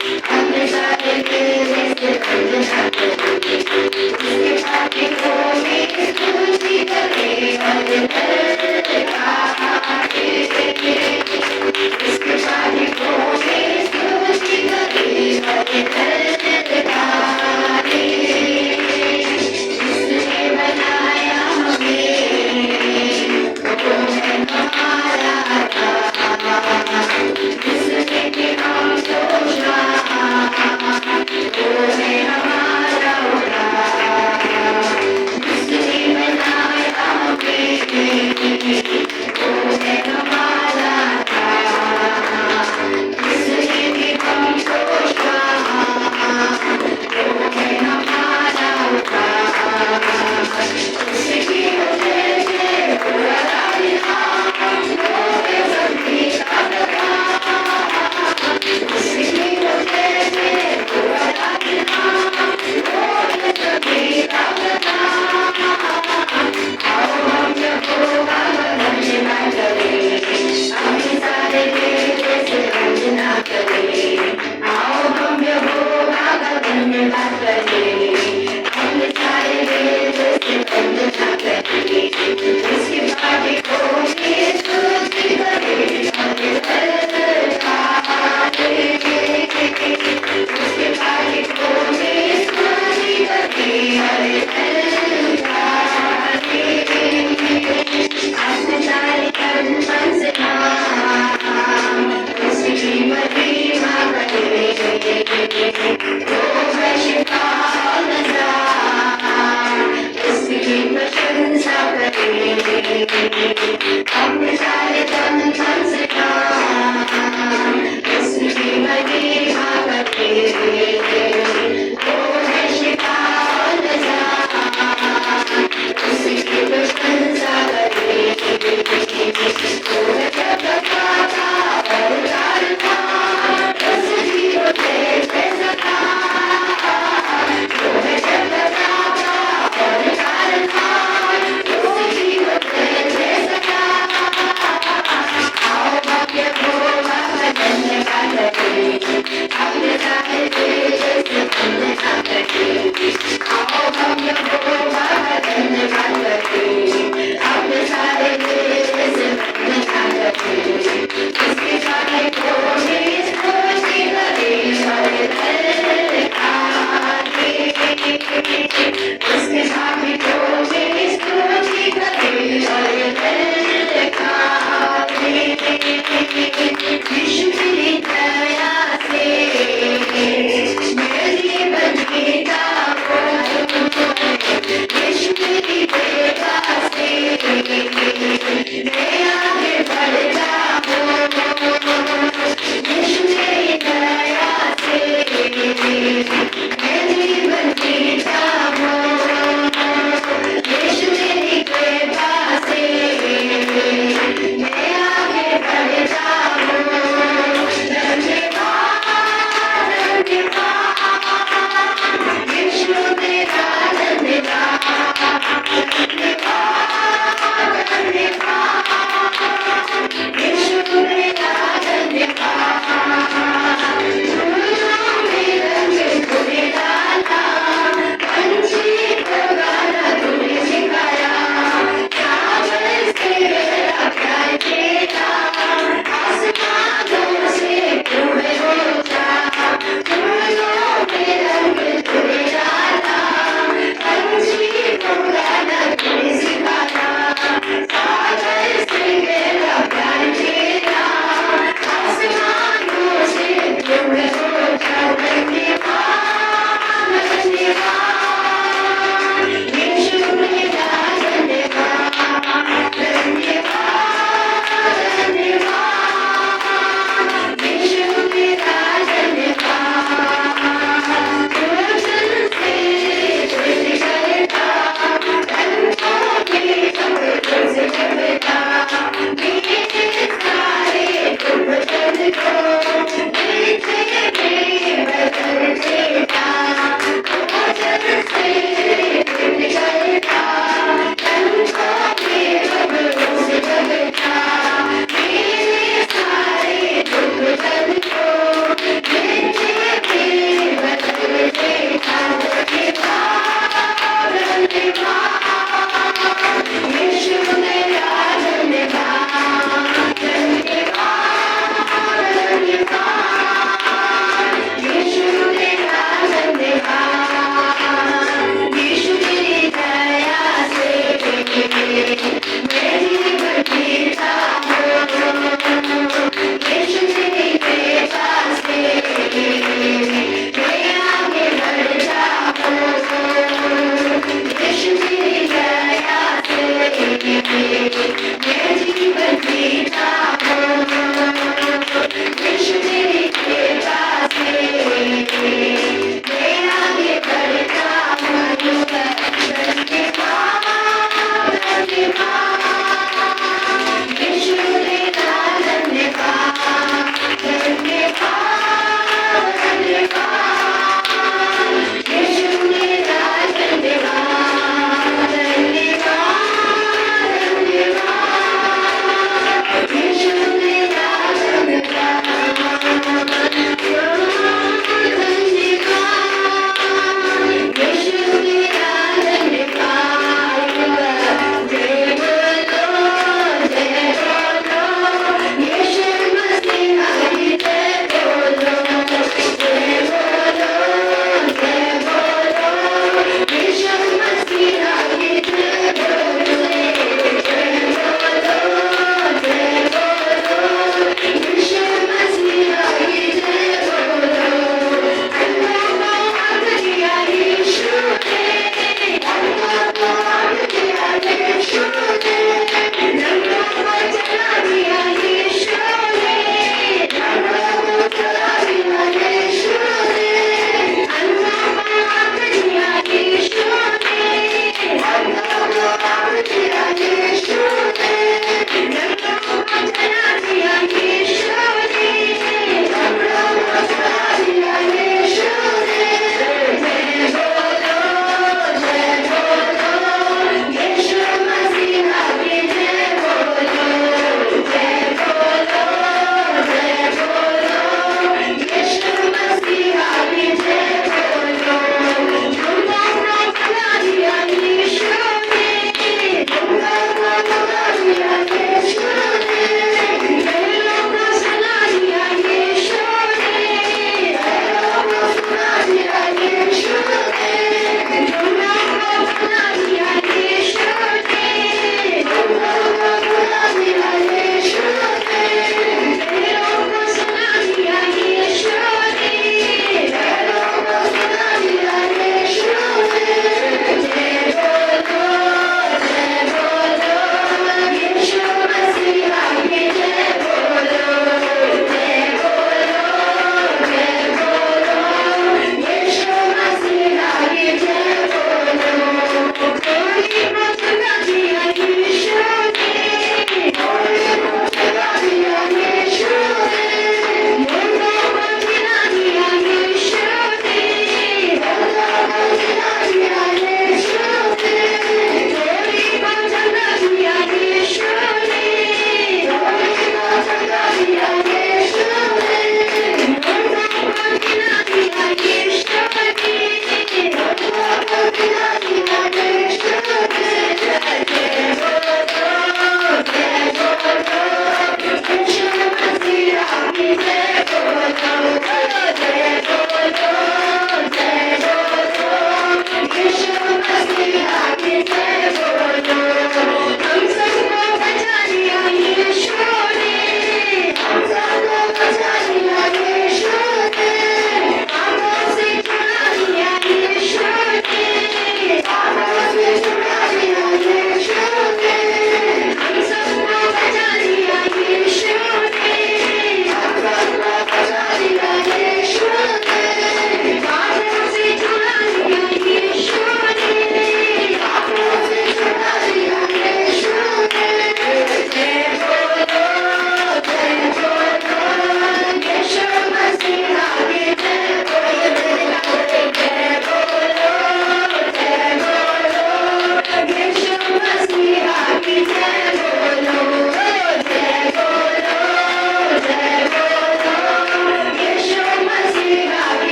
अपने सारे मेरे से वंदना करे, उसके पापों में स्तुति करे, हर गाए। उसके पापों में स्तुति करे, हर गाए। उसने बनाया हमें, वो है हमारा राजा। जिसने कि हम तो वो है हमारा राजा। जिसने बनाया हमें, वो है हमारा राजा। जिसने कि हम तो वो है हमारा राजा। उसकी वजह से पूरा दुनिया वो है सबकी ताकत। उसकी वजह से पूरा दुनिया वो है सबकी ताकत। आओ हम यहोवा का धन्यवाद करें, अपने सारे बेटे से वंदना करें। आओ हम यहोवा का धन्यवाद करें, अपने सारे बेटे से वंदना करें। उसके पापों में स्तुति करें, हर गाए। उसके पापों में स्तुति करें, हर गाए। अपने सारे तन मन से नाम उसकी महिमा करें। वो है शिफा और नजात, उसकी प्रशंसा करें। अपने सारे तन मन से नाम उसकी महिमा करें। वो है शिफा और नजात, उसकी प्रशंसा करें। वो है जगदाता और उद्धारकर्ता, उसकी वजह से सदा। वो है जगदाता और उद्धारकर्ता, उसकी वजह से सदा। आओ भव्य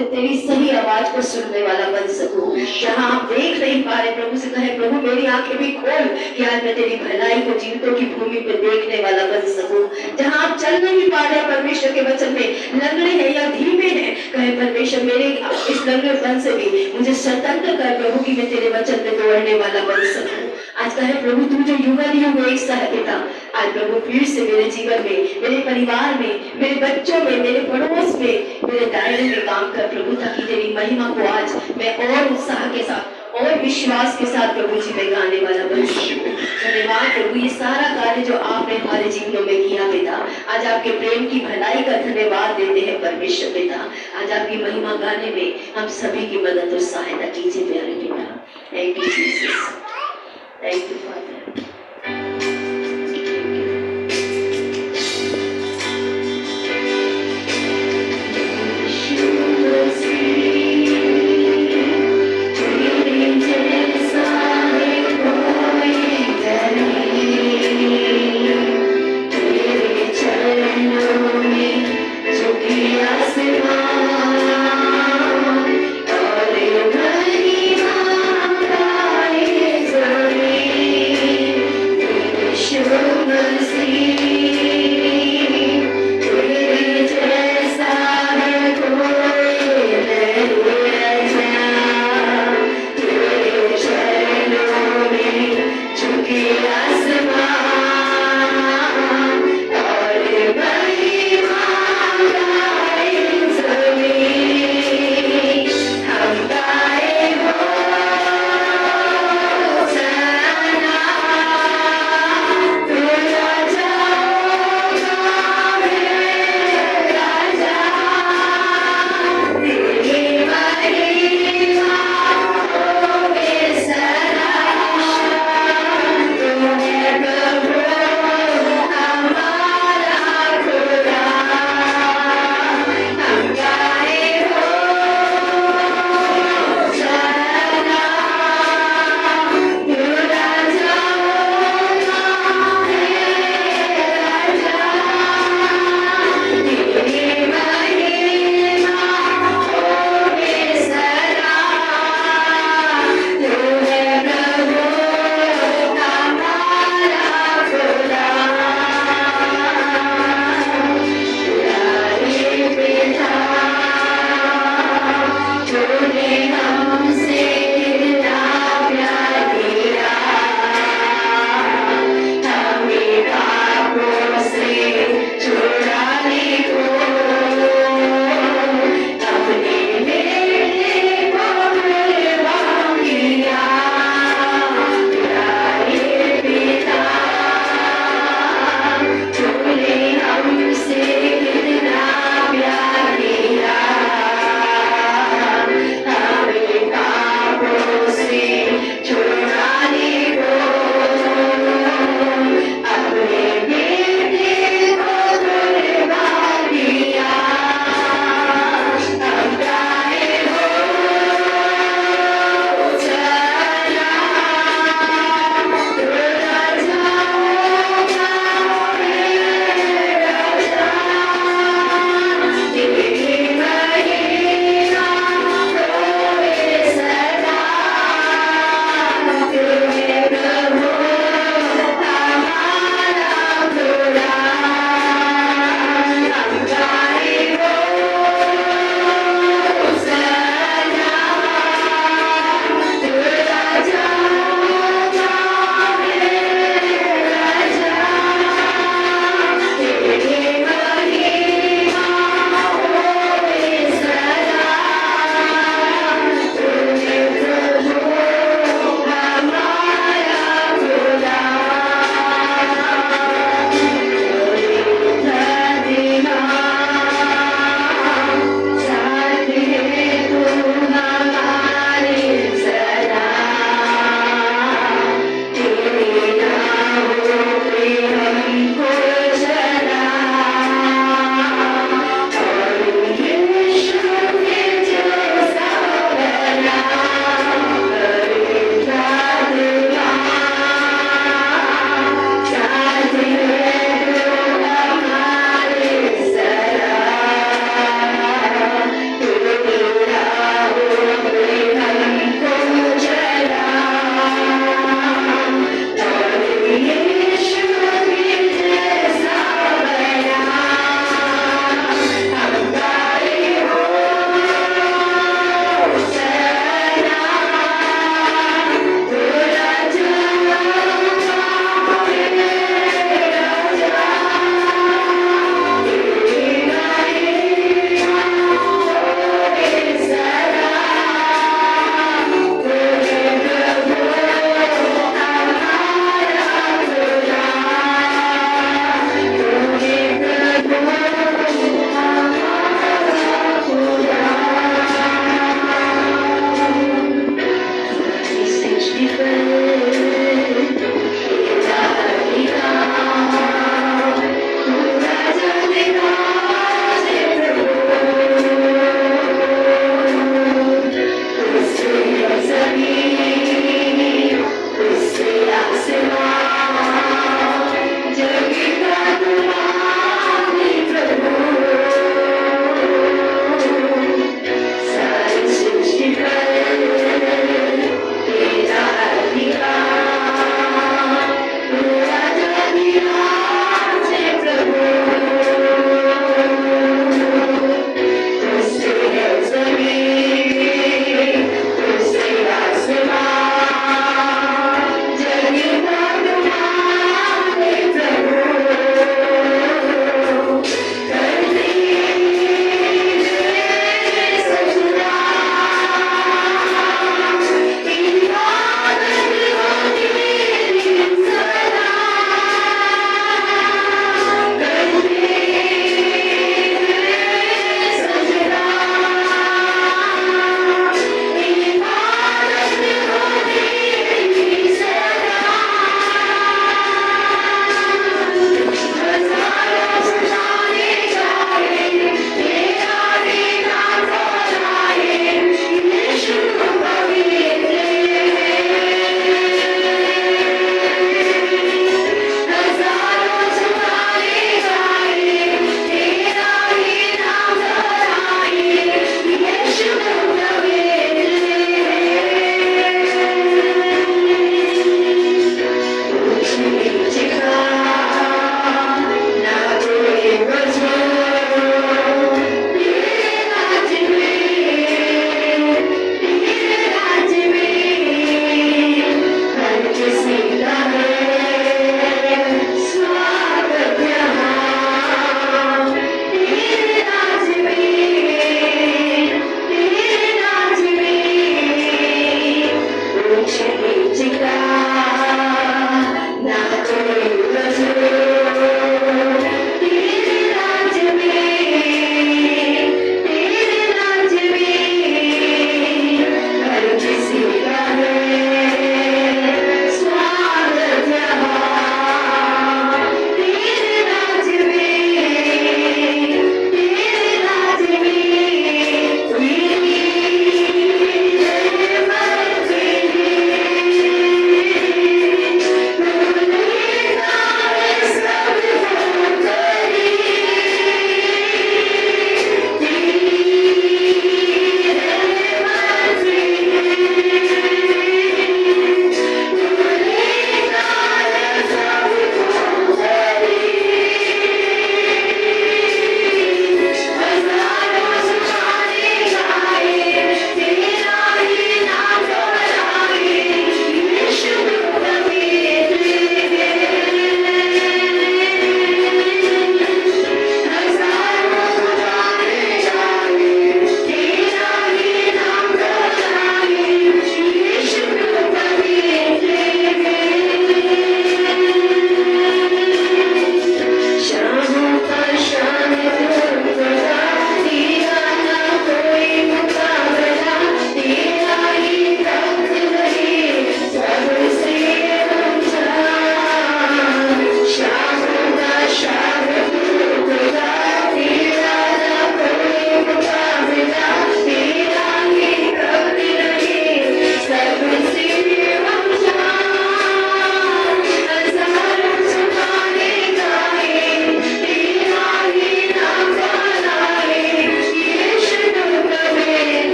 कि तेरी सही आवाज को सुनने वाला बन सकूं। जहां आप देख नहीं पा रहे, प्रभु से कहे प्रभु मेरी आंखें भी खोल कि आज मैं तेरी भलाई को जीवितों की भूमि पे देखने वाला बन सकूं। जहां आप चल नहीं पा रहे परमेश्वर के वचन में, लंगड़े हैं या धीमे हैं, कहे परमेश्वर मेरे इस लंगड़ेपन से भी मुझे स्वतंत्र कर प्रभु कि मैं तेरे वचन में दौड़ने वाला बन सकूं। आज कहे प्रभु तू जो युग एक सह पिता, आज प्रभु फिर से मेरे जीवन में, मेरे परिवार में, मेरे बच्चों में, मेरे पड़ोस में, मेरे दायरे में काम कर प्रभु, ताकि तेरी महिमा को आज मैं और उत्साह के साथ और विश्वास के साथ प्रभु जी में गाने वाला बन सकूं। धन्यवाद प्रभु, ये सारा कार्य जो आपने हमारे जीवनों में किया पिता, आज आपके प्रेम की भलाई का धन्यवाद देते हैं परमेश्वर पिता। आज आपकी महिमा गाने में हम सभी की मदद और सहायता कीजिए प्यारे पिता। Thank you Jesus, thank you father.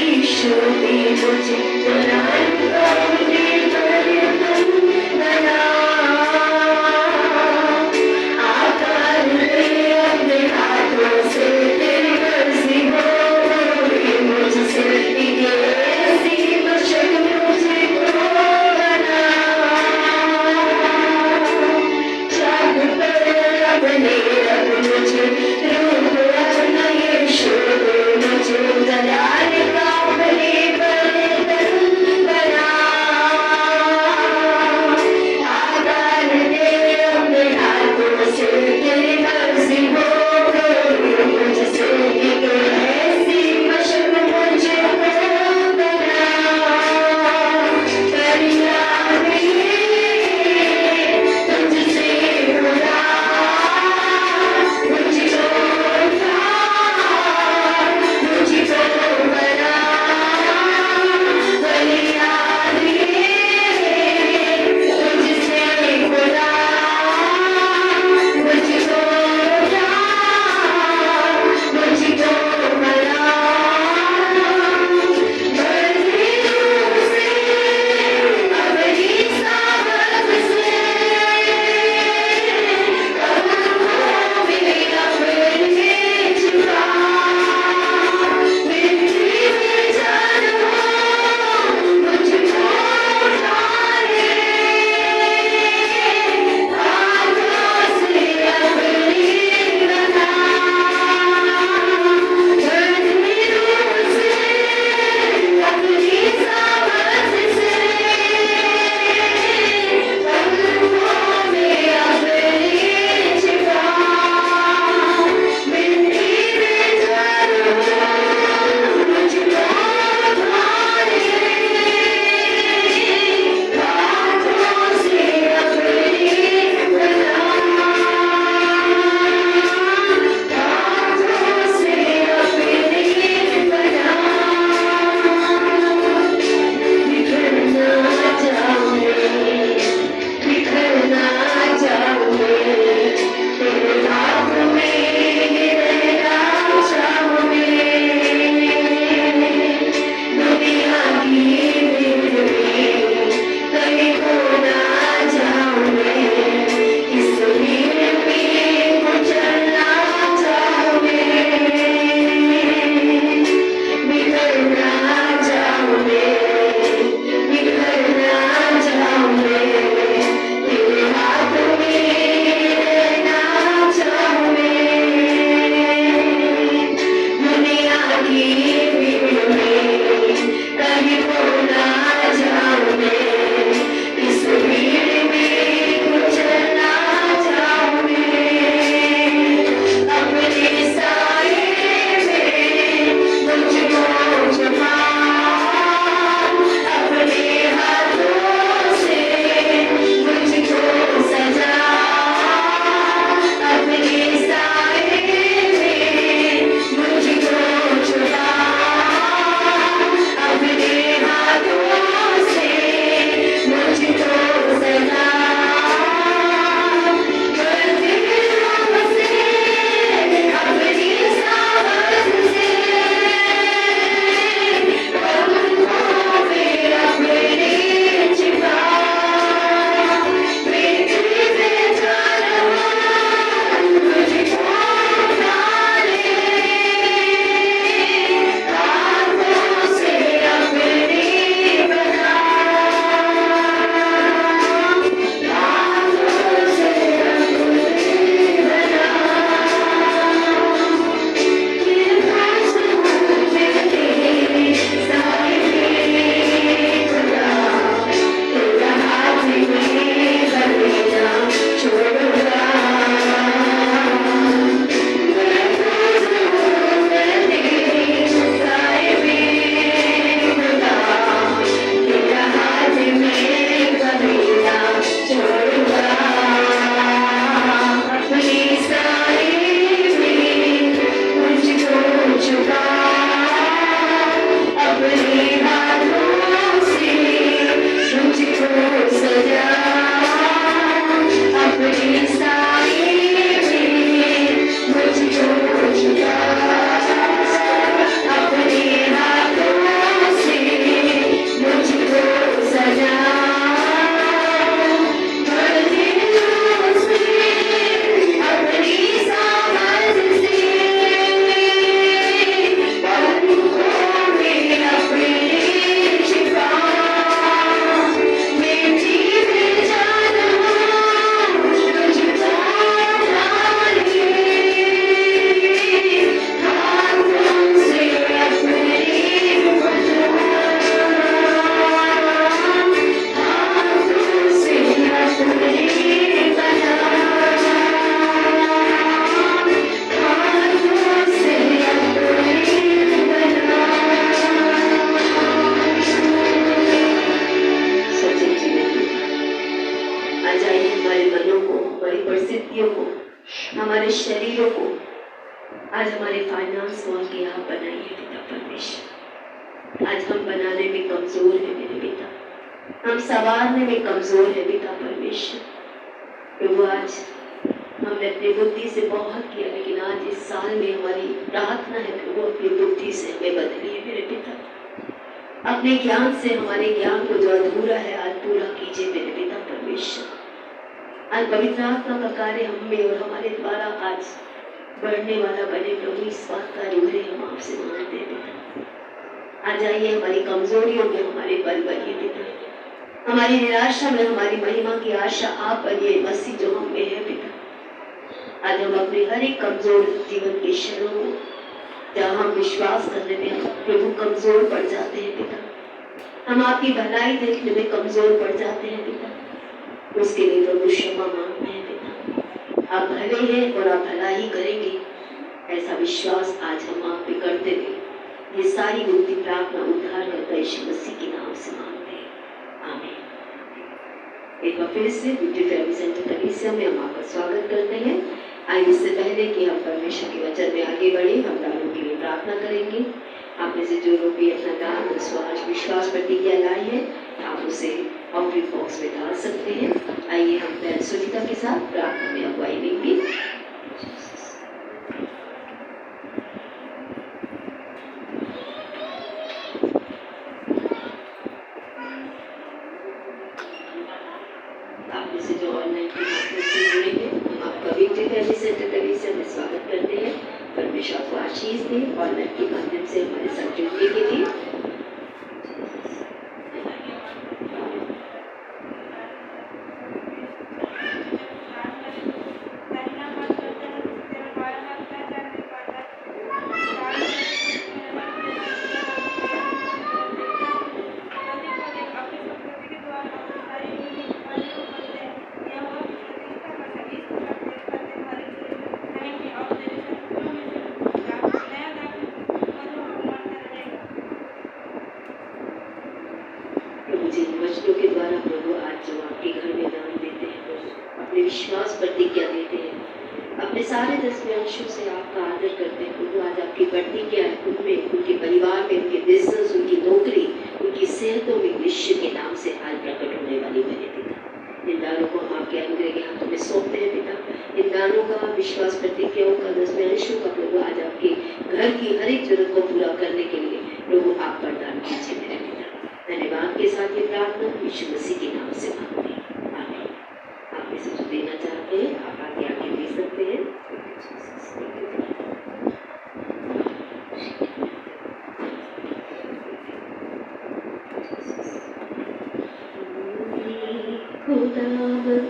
Ishu दे मुझे ज्ञान अपने बर्तन बना आकार दे अपने हाथों से तेरी मर्जी हो मुझसे ऐसी बशक मुझको बना चाक पर अपने रब मुझे रूप अपना यीशु दे मुझे दलाल का अपने बर्तन शरीरों को आज हमारे फाइनेंस वॉल की आप बनाइए पिता परमेश्वर। आज हम बनाने में कमजोर है मेरे पिता, हम संवारने में कमजोर है पिता परमेश्वर। प्रभु आज हमने अपनी बुद्धि से बहुत किया, लेकिन आज इस साल में हमारी प्रार्थना है प्रभु अपनी बुद्धि से हमें बदलिए मेरे पिता। अपने ज्ञान से हमारे ज्ञान को जो अधूरा है आज पूरा कीजिए मेरे पिता परमेश्वर। आज पवित्र आत्मा का कार्य हम में और हमारे द्वारा आज बढ़ने वाला बने प्रभु, इस बात का अनुग्रह हम आपसे मांगते हैं पिता। आज आइए हमारी कमजोरियों में हमारे बल बनिए पिता, हमारी निराशा में हमारी महिमा की आशा आप बनिए मसीह जो हम में है पिता। आज हम अपने हर एक कमजोर जीवन के क्षणों को जहाँ हम विश्वास करने में प्रभु कमजोर पड़ जाते हैं पिता, हम आपकी भलाई देखने में कमजोर पड़ जाते हैं पिता, उसके लिए प्रभु क्षमा मांगते हैं पिता। आप भले हैं और आप भला ही करेंगे, ऐसा विश्वास आज हम आप पे करते हुए ये सारी बुद्धि प्रार्थना उद्धार करता यीशु मसीह के नाम से मांगते हैं, आमीन। एक बार फिर से ब्यूटी फैमिली सेंटर कलीसिया में हम आपका स्वागत करते हैं। आइए इससे पहले कि हम परमेश्वर के वचन में आगे बढ़े, हम दानों के लिए प्रार्थना करेंगे। आप में से जो लोग भी अपना दान विश्वास प्रतिज्ञा लाई है, आप उसे ऑफरिंग बॉक्स में डाल सकते हैं। आइए हम बहन सुनीता के साथ प्रार्थना में अगुवाई लेंगे। आप में से जो ऑनलाइन के माध्यम से जुड़े हैं, हम आपका ब्यूटी फैमिली सेंटर कलीसिया में स्वागत करते हैं। परमेश्वर को आशीष दे ऑनलाइन के माध्यम से हमारे साथ जुड़ने के लिए। वचनों के द्वारा प्रभु आज जो आपके घर में दान देते हैं प्रभु, अपने विश्वास प्रतिज्ञा देते हैं, अपने सारे दसवें से आपका आदर करते हैं प्रभु। आज आपकी प्रतिज्ञा उनमें, उनके परिवार में, उनके बिजनेस, उनकी नौकरी, उनकी सेहतों में यीशु के नाम से आज प्रकट होने वाली बने पिता। इन दानों को हम आपके अनुग्रह के हाथों में सौंपते हैं पिता। इन दानों का, विश्वास प्रतिज्ञाओं का, दसवें अंशों का प्रभु आज आपके घर की हर एक जरूरत को पूरा करने के लिए प्रभु आप प्रदान कीजिए मेरे पिता। धन्यवाद के साथ ये प्रार्थना यीशु मसीह के नाम से मांगते हैं, आमीन। आप इसे जो देना चाहते हैं आप आगे आके दे सकते हैं। खुदावन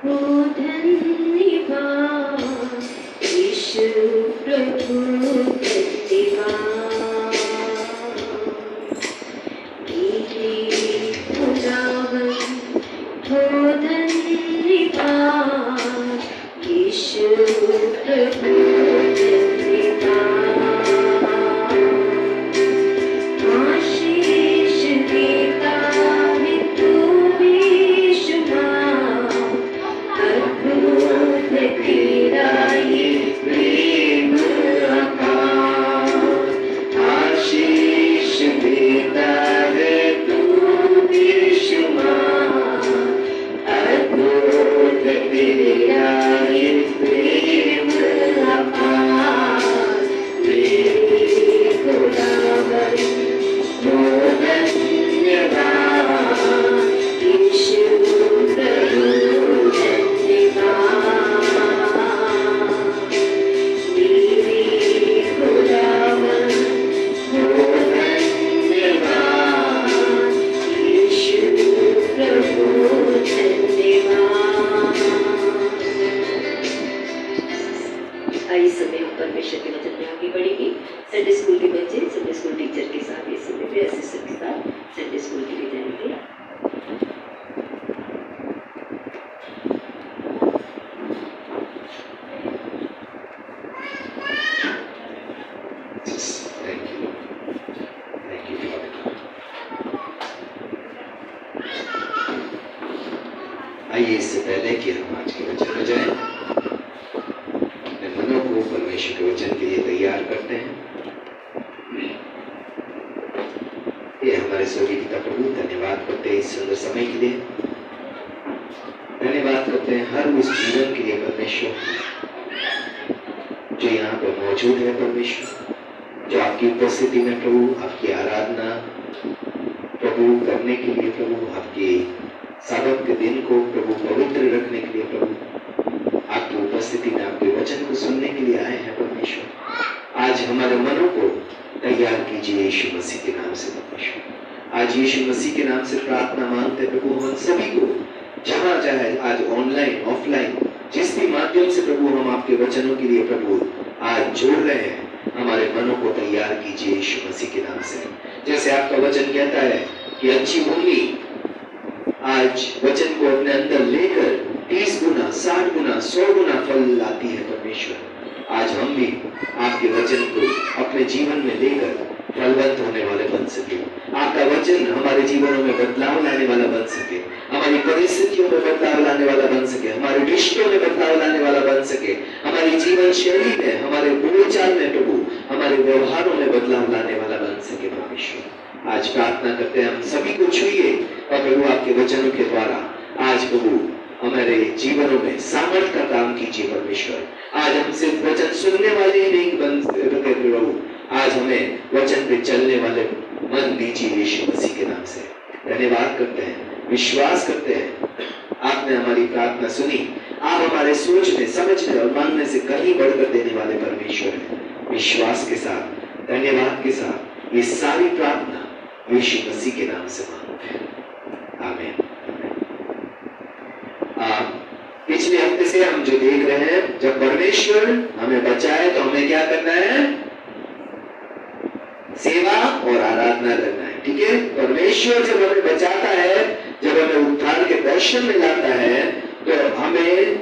हो धन्यवाद, यीशु प्रभु धन्यवाद। आइए इससे पहले कि हम आज के वचन में जाएं, परमेश्वर के वचन के लिए तैयार करते हैं। ये हमारे स्वर्गीय पिता प्रभु, धन्यवाद करते हैं इस सुंदर समय के लिए, धन्यवाद करते हैं हर उस जीवन के लिए परमेश्वर जो यहाँ पर मौजूद है परमेश्वर, जो आपकी उपस्थिति में प्रभु आपकी आराधना प्रभु करने के लिए प्रभु, आपके साबत के दिन को प्रभु पवित्र रखने के लिए प्रभु, आपकी उपस्थिति में आपके वचन को सुनने के लिए आए हैं परमेश्वर। आज हमारे मनों को तैयार कीजिए यीशु मसीह के नाम से परमेश्वर। आज यीशु मसीह के नाम से प्रार्थना मांगते प्रभु, हम सभी को जहां चाहे आज ऑनलाइन ऑफलाइन जिस भी माध्यम से प्रभु हम आपके वचनों के लिए प्रभु आज जोड़ रहे हैं, हमारे मनों को तैयार कीजिए यीशु मसीह के नाम से। जैसे आपका वचन कहता है कि अच्छी भूमि आज वचन को अपने अंदर लेकर 30 गुना 60 गुना 100 गुना फल लाती है परमेश्वर। आज हम भी आपके वचन को अपने जीवन में लेकर फलवंत होने वाले बन सके, आपका वचन हमारे जीवनों में बदलाव लाने वाला बन सके, हमारी परिस्थितियों में बदलाव लाने वाला बन सके, हमारे रिश्तों में बदलाव लाने वाला बन सके, हमारी जीवन शैली में, हमारे बोलचाल में प्रभु, हमारे व्यवहारों में बदलाव लाने वाला बन सके परमेश्वर। आज प्रार्थना करते हैं हम सभी को छुइए और प्रभु आपके वचनों के द्वारा आज प्रभु हमारे जीवनों में सामर्थ का काम कीजिए परमेश्वर। आज हम सिर्फ वचन सुनने वाले ही नहीं बन सके प्रभु, आज हमें वचन पे चलने वाले मन दीजिए यीशु मसीह के नाम से। धन्यवाद करते हैं, विश्वास करते हैं आपने हमारी प्रार्थना सुनी। आप हमारे सोचने समझने और मानने से कहीं बढ़कर देने वाले परमेश्वर हैं। विश्वास के साथ धन्यवाद के साथ ये सारी प्रार्थना यीशु मसीह के नाम से मांगते हैं, आमीन। पिछले हफ्ते से हम जो देख रहे हैं, जब परमेश्वर हमें बचाए तो हमें क्या करना है? सेवा और आराधना करना है। ठीक है, परमेश्वर जब हमें बचाता है, जब हमें उद्धार के दर्शन में लाता है, तो हमें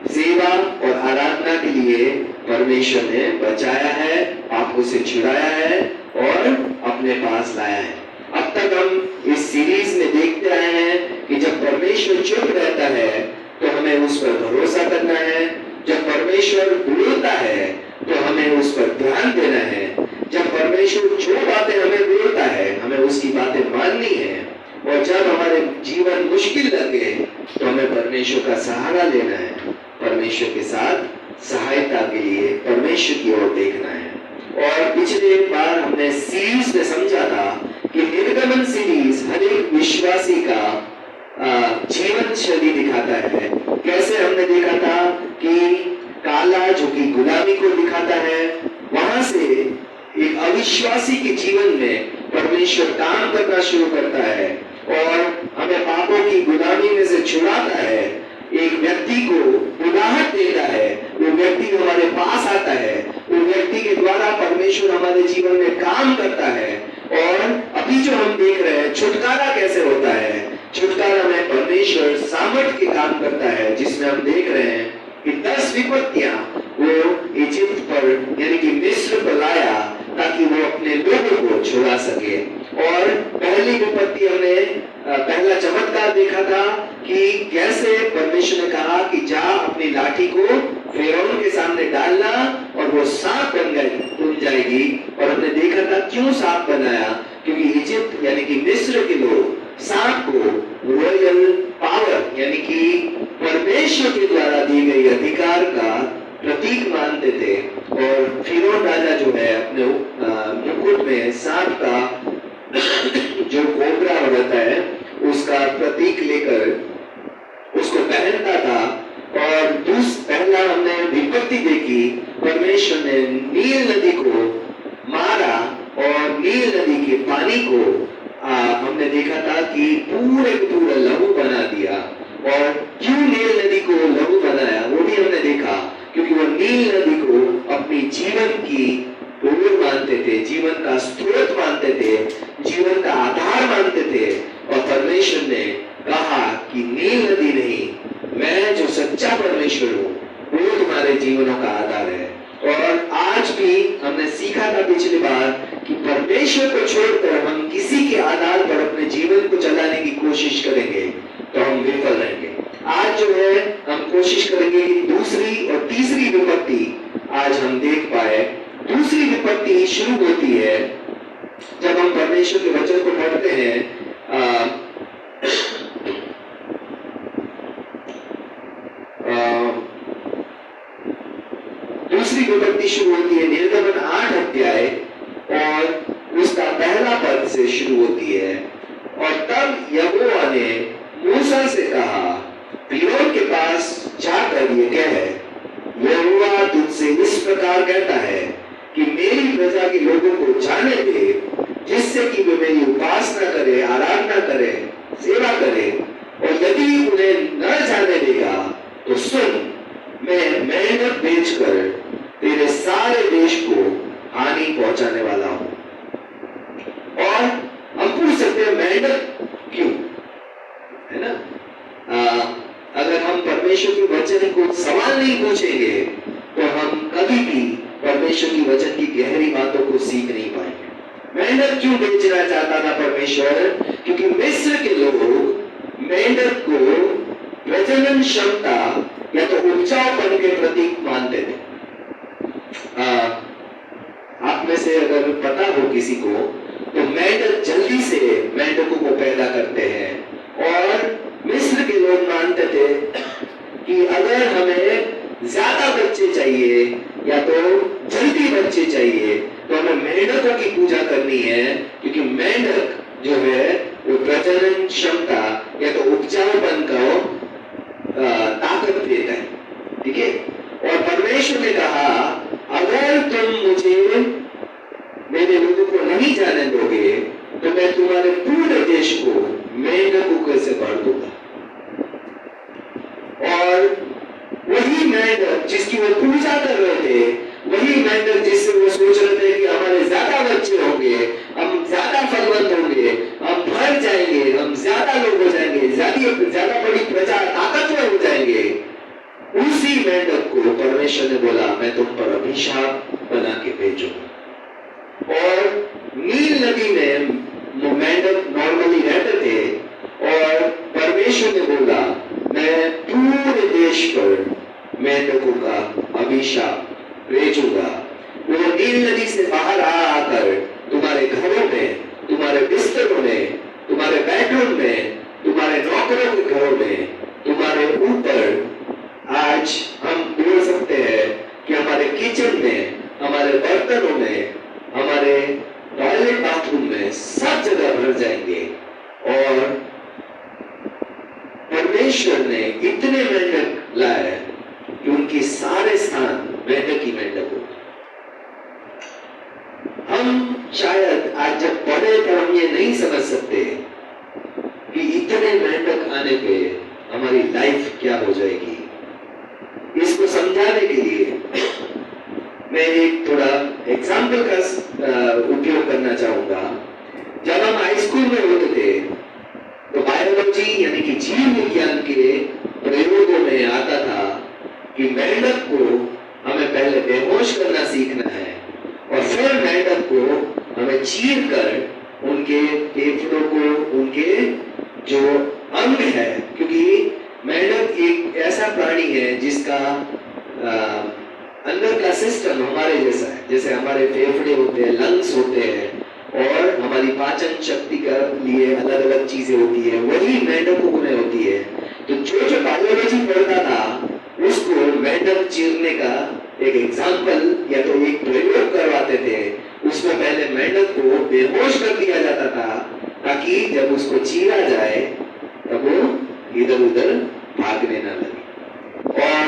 सेवा और आराधना के लिए परमेश्वर ने बचाया है, पापों से छुड़ाया है और अपने पास लाया है। अब तक हम इस सीरीज में देखते आए हैं कि जब परमेश्वर चुप रहता है तो हमें उस पर भरोसा करना है, जब परमेश्वर बोलता है तो हमें उस पर ध्यान देना है, जब परमेश्वर जो बातें हमें बोलता है हमें उसकी बातें माननी है, और जब हमारे जीवन मुश्किल लगे तो हमें परमेश्वर का सहारा लेना है, परमेश्वर के साथ सहायता के लिए परमेश्वर की ओर देखना है। और पिछले बार हमने सीरीज में समझा था कि निर्गमन सीरीज हर एक विश्वासी का जीवन शैली दिखाता है। कैसे हमने देखा था कि काला जो कि गुलामी को दिखाता है, वहां से एक अविश्वासी के जीवन में परमेश्वर काम करना शुरू करता है और हमें पापों की गुलामी में से छुड़ाता है, एक व्यक्ति को बुलाहट देता है, वो व्यक्ति हमारे पास आता है, वो व्यक्ति के द्वारा परमेश्वर हमारे जीवन में काम करता है। और अभी जो हम देख रहे हैं छुटकारा कैसे होता है, छुटकारा में परमेश्वर सामर्थ के काम करता है, जिसमें हम देख रहे हैं कि 10 विपत्तियां वो इजिप्ट पर यानी कि मिस्र पर लाया ताकि वो अपने लोगों को छुड़ा सके। और पहली विपत्ति हमने पहला चमत्कार देखा था कि कैसे परमेश्वर ने कहा कि जा अपनी लाठी को फिरौन के सामने डालना और वो सांप बन जाएगी। और हमने देखा था क्यों सांप बनाया, क्योंकि इजिप्ट यानी कि मिस्र के लोग सांप को रॉयल पावर यानी कि परमेश्वर के द्वारा दी गई अधिकार का प्रतीक मानते थे। और फिरौन राजा जो है अपने मुकुट में सांप का जो कोबरा रहता है उसका प्रतीक लेकर उसको पहनता था। और पहला हमने विपत्ति देखी, परमेश्वर ने नील नदी को मारा और नील नदी के पानी को हमने देखा था कि पूरे पूरा लहू बना दिया। और क्यों नील नदी को लहू बनाया वो भी हमने देखा, क्योंकि वो नील नदी को अपनी जीवन की डोर मानते थे, जीवन का स्रोत मानते थे, जीवन का आधार मानते थे। और परमेश्वर ने कहा कि नील नदी नहीं, मैं जो सच्चा परमेश्वर हूँ वो तुम्हारे जीवनों का आधार है। और आज भी हमने सीखा था पिछली बार कि परमेश्वर को छोड़कर हम किसी के आधार पर अपने जीवन को चलाने की कोशिश करेंगे तो हम विफल रहेंगे। आज जो है हम कोशिश करेंगे कि दूसरी और तीसरी विपत्ति आज हम कहानी शुरू होती है जब हम परमेश्वर के वचन को पढ़ते हैं। दूसरी विपत्ति शुरू होती है निर्गमन 8 अध्याय और उसका पहला पद से शुरू होती है। और तब यहोवा ने मूसा से कहा, फिरौन के पास जाकर ये कह, यहोवा तुझसे इस प्रकार कहता है कि मेरी प्रजा के लोगों को जाने दे, जिससे कि वे मेरी उपासना करे, आराधना करे, सेवा करे। और यदि उन्हें न जाने देगा तो सुन, मैं मेंढक बेचकर तेरे सारे देश को हानि पहुंचाने वाला हूं। और हम पूछ सकते हैं मेंढक क्यों, है ना? अगर हम परमेश्वर के वचन को सवाल नहीं पूछेंगे तो हम कभी भी परमेश्वर की वचन की गहरी बातों को सीख नहीं पाएंगे। मेंढक क्यों बेचना चाहता था परमेश्वर? क्योंकि मिस्र के लोग मेंढक को प्रजनन क्षमता या तो उपजाऊपन के प्रतीक मानते थे। आप में से अगर पता हो किसी को तो मेंढक जल्दी से मेंढकों को पैदा करते हैं। और मिस्र के लोग मानते थे कि अगर हमें ज्यादा बच्चे चाहिए या तो जल्दी बच्चे चाहिए तो हमें मेंढकों की पूजा करनी है, क्योंकि मेंढक जो है वो प्रजनन क्षमता या तो उपजाऊपन को ताकत देता है। ठीक है? और परमेश्वर ने कहा, अगर तुम मुझे मेरे लोगों को नहीं जाने दोगे तो मैं तुम्हारे पूरे देश को मेंढकों से भर दूंगा। और वही मेंढक जिसकी वो पूजा कर रहे थे, वही मेंढक जिससे वो सोच रहे थे कि हमारे ज्यादा बच्चे होंगे, हम ज्यादा फलवंत होंगे, हम भर जाएंगे, हम ज्यादा लोग हो जाएंगे, ज्यादा बड़ी प्रजा ताकतवर हो जाएंगे, उसी मेंढक को परमेश्वर ने बोला, मैं तुम पर अभिशाप बना के भेजूंगा। और नील नदी में मेंढक नॉर्मली रहते थे और परमेश्वर ने बोला, मैं पूरे देश पर मेंढकों का अभिशाप भेजूंगा। वो नील नदी से बाहर आकर तुम्हारे घरों में, तुम्हारे बिस्तरों में, तुम्हारे बेडरूम में, तुम्हारे नौकरों के घरों में, तुम्हारे ऊपर, आज हम बोल सकते हैं कि हमारे किचन में, हमारे बर्तनों में, हमारे टॉयलेट बाथरूम में, सब जगह भर जाएंगे। और परमेश्वर ने इतने मेंढक लाए कि उनके सारे स्थान मेंढक ही मेंढक हो। हम शायद आज जब पढ़े तो हम ये नहीं समझ सकते कि इतने मेंढक आने पे हमारी लाइफ क्या हो जाएगी। इसको समझाने के लिए मैं एक थोड़ा एग्जाम्पल का उपयोग करना चाहूंगा। जब हम हाई स्कूल में होते थे तो बायोलॉजी यानी कि जीव विज्ञान के प्रयोगों में आता था कि मेंढक को हमें पहले बेहोश करना सीखना है और फिर मेंढक को हमें चीर कर उनके फेफड़ों को, उनके जो अंग है, क्योंकि मेंढक एक ऐसा प्राणी है जिसका अंदर का सिस्टम हमारे जैसा है, जैसे हमारे फेफड़े होते हैं, लंग्स होते हैं और हमारी पाचन शक्ति का लिए अलग अलग चीजें होती है, वही मेंढकों में होती है। तो जो बायोलॉजी पढ़ता था उसको मेंढक चीरने का एक एग्जाम्पल या तो एक प्रयोग करवाते थे। उसमें पहले मेंढक को बेहोश कर दिया जाता था ताकि जब उसको चीरा जाए तब वो इधर उधर भागने ना लगे। और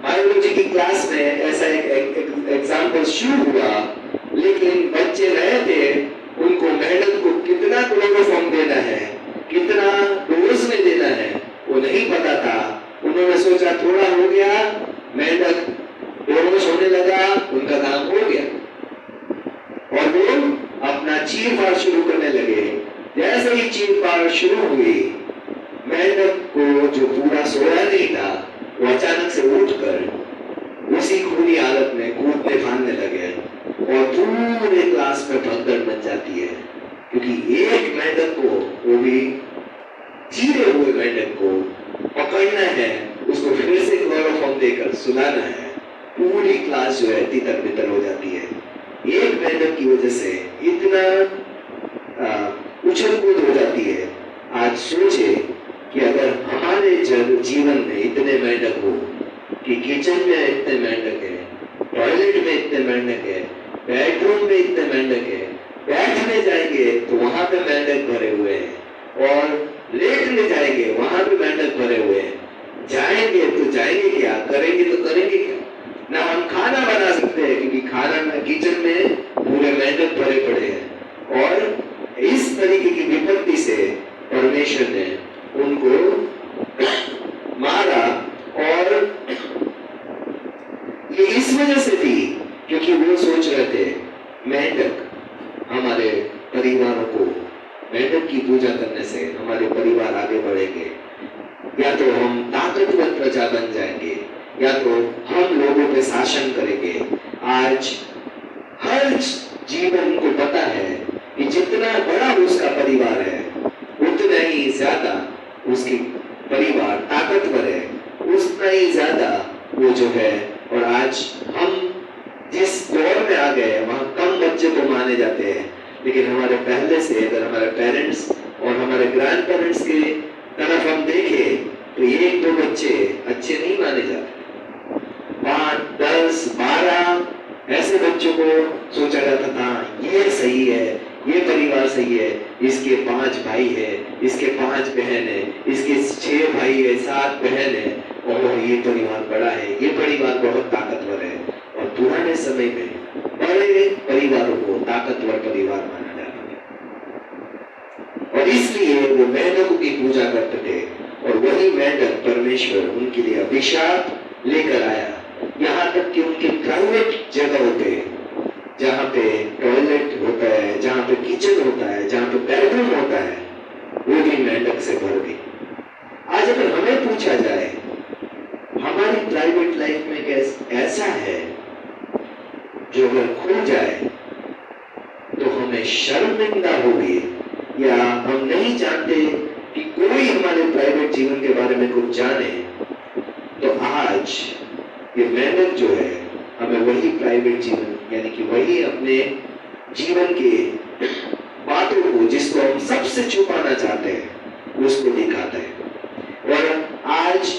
बायोलॉजी की क्लास में ऐसा एक एग्जाम्पल शुरू हुआ, लेकिन बच्चे नए थे, उनको मेंढक को कितना क्लोरोफॉर्म देना है, कितना डोज में देना है, वो नहीं पता था। उन्होंने सोचा थोड़ा हो गया, मेंढक बेहोश होने लगा, उनका काम हो गया और वो अपना चीर-फाड़ शुरू करने लगे। जैसे ही चीर-फाड़ शुरू हुई, मेंढक को जो पूरा सोया नहीं था वो अचानक से उठकर उसी खूनी हालत में कूदने फांदने लगे और पूरे क्लास में भगदड़ मच जाती है, क्योंकि एक मेंढक को, वो भी चीरे हुए मेंढक को पकड़ना है, उसको फिर से क्लोरोफॉर्म देकर सुलाना है। पूरी क्लास जो है तितर बितर हो जाती है। एक मेंढक मेंढक है, बेडरूम में इतने मेंढक है, बैठने जाएंगे तो वहां पे मेंढक भरे हुए हैं, और लेटने जाएंगे वहां पे मेंढक भरे हुए हैं। जाएंगे तो जाएंगे क्या, करेंगे तो करेंगे क्या, ना हम खाना बना सकते हैं क्योंकि खाना में किचन में पूरे मेंढक भरे पड़े हैं। और इस तरीके की विपत्ति से परमेश्वर ने उनको मारा, और ये इस वजह से थी क्योंकि वो सोच रहे थे मेंढक हमारे परिवारों को, मेंढक की पूजा करने से हमारे परिवार आगे बढ़ेंगे, या तो हम ताकतवर प्रजा बन जाएंगे, या तो हम लोगों पे शासन करेंगे। आज हर जीवन को पता है कि जितना बड़ा उसका परिवार है उतना ही ज्यादा उसकी परिवार ताकतवर है, उतना ही ज्यादा वो जो है। और आज हम जिस दौर में आ गए वहां कम बच्चे तो माने जाते हैं, लेकिन हमारे पहले से अगर हमारे पेरेंट्स और हमारे ग्रैंड पेरेंट्स के तरफ हम देखें तो 1-2 बच्चे अच्छे नहीं माने जाते। 5, 10, 12 ऐसे बच्चों को सोचा जाता था ये सही है, ये परिवार सही है, इसके 5 भाई है, इसके 5 बहन है, इसके 6 भाई है, 7 बहन है, और ये परिवार बड़ा है, ये परिवार बहुत ताकतवर है। और पुराने समय में बड़े परिवारों को ताकतवर परिवार माना जाता था, और इसलिए वो मेंढकों की पूजा करते थे, और वही मेंढक परमेश्वर उनके लिए अभिशाप लेकर आया। यहाँ तक कि उनके प्राइवेट जगहों पे, जहाँ पे टॉयलेट होता है, जहाँ पे किचन होता है, जहाँ पे बेडरूम होता है, वो भी मेंढक से भर गई। आज अगर हमें पूछा जाए हमारी प्राइवेट लाइफ में ऐसा है जो अगर खो जाए तो हमें शर्मिंदा होगी, या हम नहीं चाहते कि कोई हमारे प्राइवेट जीवन के बारे में कुछ जाने, तो आज ये मेंढक जो है हमें वही प्राइवेट जीवन, यानी कि वही अपने जीवन के बातों को जिसको हम सबसे छुपाना चाहते हैं उसको दिखाता है। और आज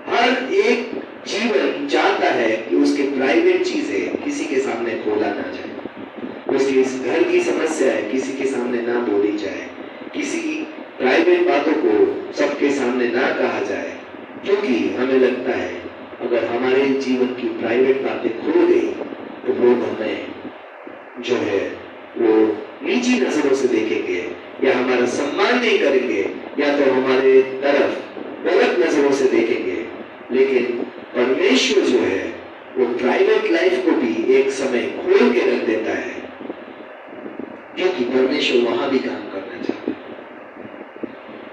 हर एक जीवन चाहता है कि उसके प्राइवेट चीजें किसी के सामने खोला ना जाए, उसकी इस घर की समस्या है किसी के सामने ना बोली जाए, किसी प्राइवेट बातों को सबके सामने ना कहा जाए, क्योंकि हमें लगता है अगर हमारे जीवन की प्राइवेट बातें खो गई तो लोग हमें जो है वो नीची नजरों से देखेंगे, या हमारा सम्मान नहीं करेंगे, या तो हमारे तरफ गलत नजरों से देखेंगे। लेकिन परमेश्वर जो है वो प्राइवेट लाइफ को भी एक समय खोल के रख देता है, क्योंकि परमेश्वर वहां भी काम करना चाहता है।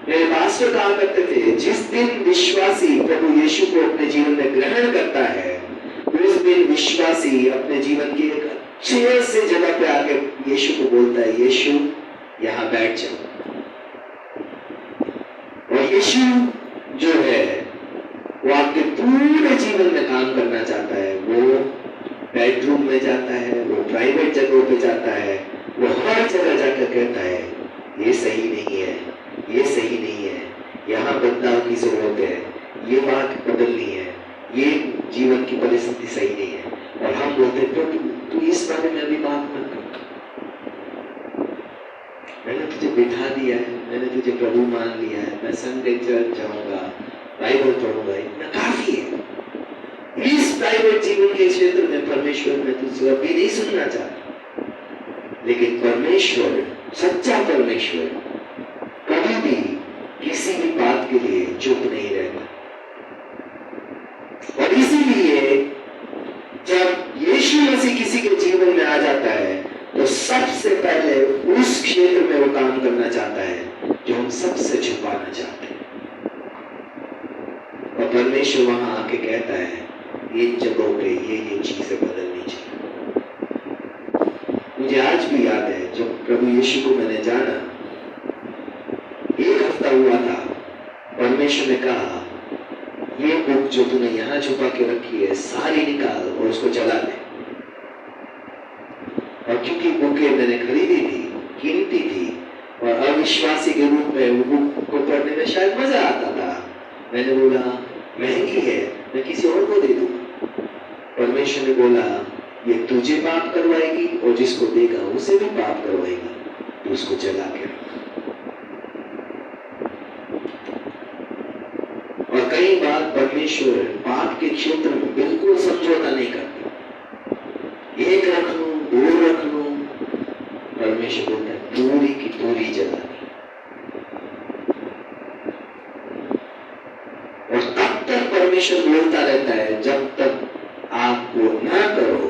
मेरे पास्टर कहा करते थे जिस दिन विश्वासी प्रभु यीशु को अपने जीवन में ग्रहण करता है, उस दिन विश्वासी अपने जीवन की एक अच्छे से जगह पे आके यीशु को बोलता है, यीशु यहाँ बैठ जाओ। और यीशु जो है वो आपके पूरे जीवन में काम करना चाहता है। वो बेडरूम में जाता है, वो प्राइवेट जगहों पे जाता है, वो हर जगह जाकर कहता है ये सही नहीं है, ये सही नहीं है, यहाँ बदलाव की जरूरत है, ये बात बदलनी है, ये जीवन की परिस्थिति सही नहीं है। और हम बोलते प्रभु तू इस बारे में अभी बात मत कर, मैंने तुझे बिठा दिया है, मैंने तुझे प्रभु मान लिया है, मैं संडे चर्च जाऊंगा, बाइबल पढ़ूंगा, इतना काफी है। इस प्राइवेट जीवन के क्षेत्र में परमेश्वर में तुझसे अभी नहीं सुनना चाहता। लेकिन परमेश्वर, सच्चा परमेश्वर कभी भी किसी भी बात के लिए चुप नहीं रहता। और इसीलिए जब यीशु मसीह किसी के जीवन में आ जाता है तो सबसे पहले उस क्षेत्र में वो काम करना चाहता है जो हम सबसे छुपाना चाहते हैं। और परमेश्वर वहां आके कहता है इन जगहों पे ये चीजें बदलनी चाहिए। मुझे आज भी याद है जब प्रभु यीशु को मैंने जाना, 1 हफ्ता हुआ था, परमेश्वर ने कहा ये बुक जो तूने यहाँ छुपा के रखी है सारी निकाल और उसको जला दे। और क्योंकि बुकें मैंने खरीदी थी, कीमती थी, और अविश्वासी के रूप में वो बुक को पढ़ने में शायद मजा आता था, मैंने बोला महंगी है, मैं किसी और को दे दूंगा। परमेश्वर ने बोला ये तुझे पाप करवाएगी और जिसको देगा उसे भी पाप करवाएगी, तो उसको जला के रख। और कई बार परमेश्वर पाप के क्षेत्र में बिल्कुल समझौता नहीं करते। एक रख लूं, दो रख लूं, परमेश्वर बोलता है पूरी की पूरी जलानी। और तब तक परमेश्वर बोलता रहता है जब तक आप वो ना करो।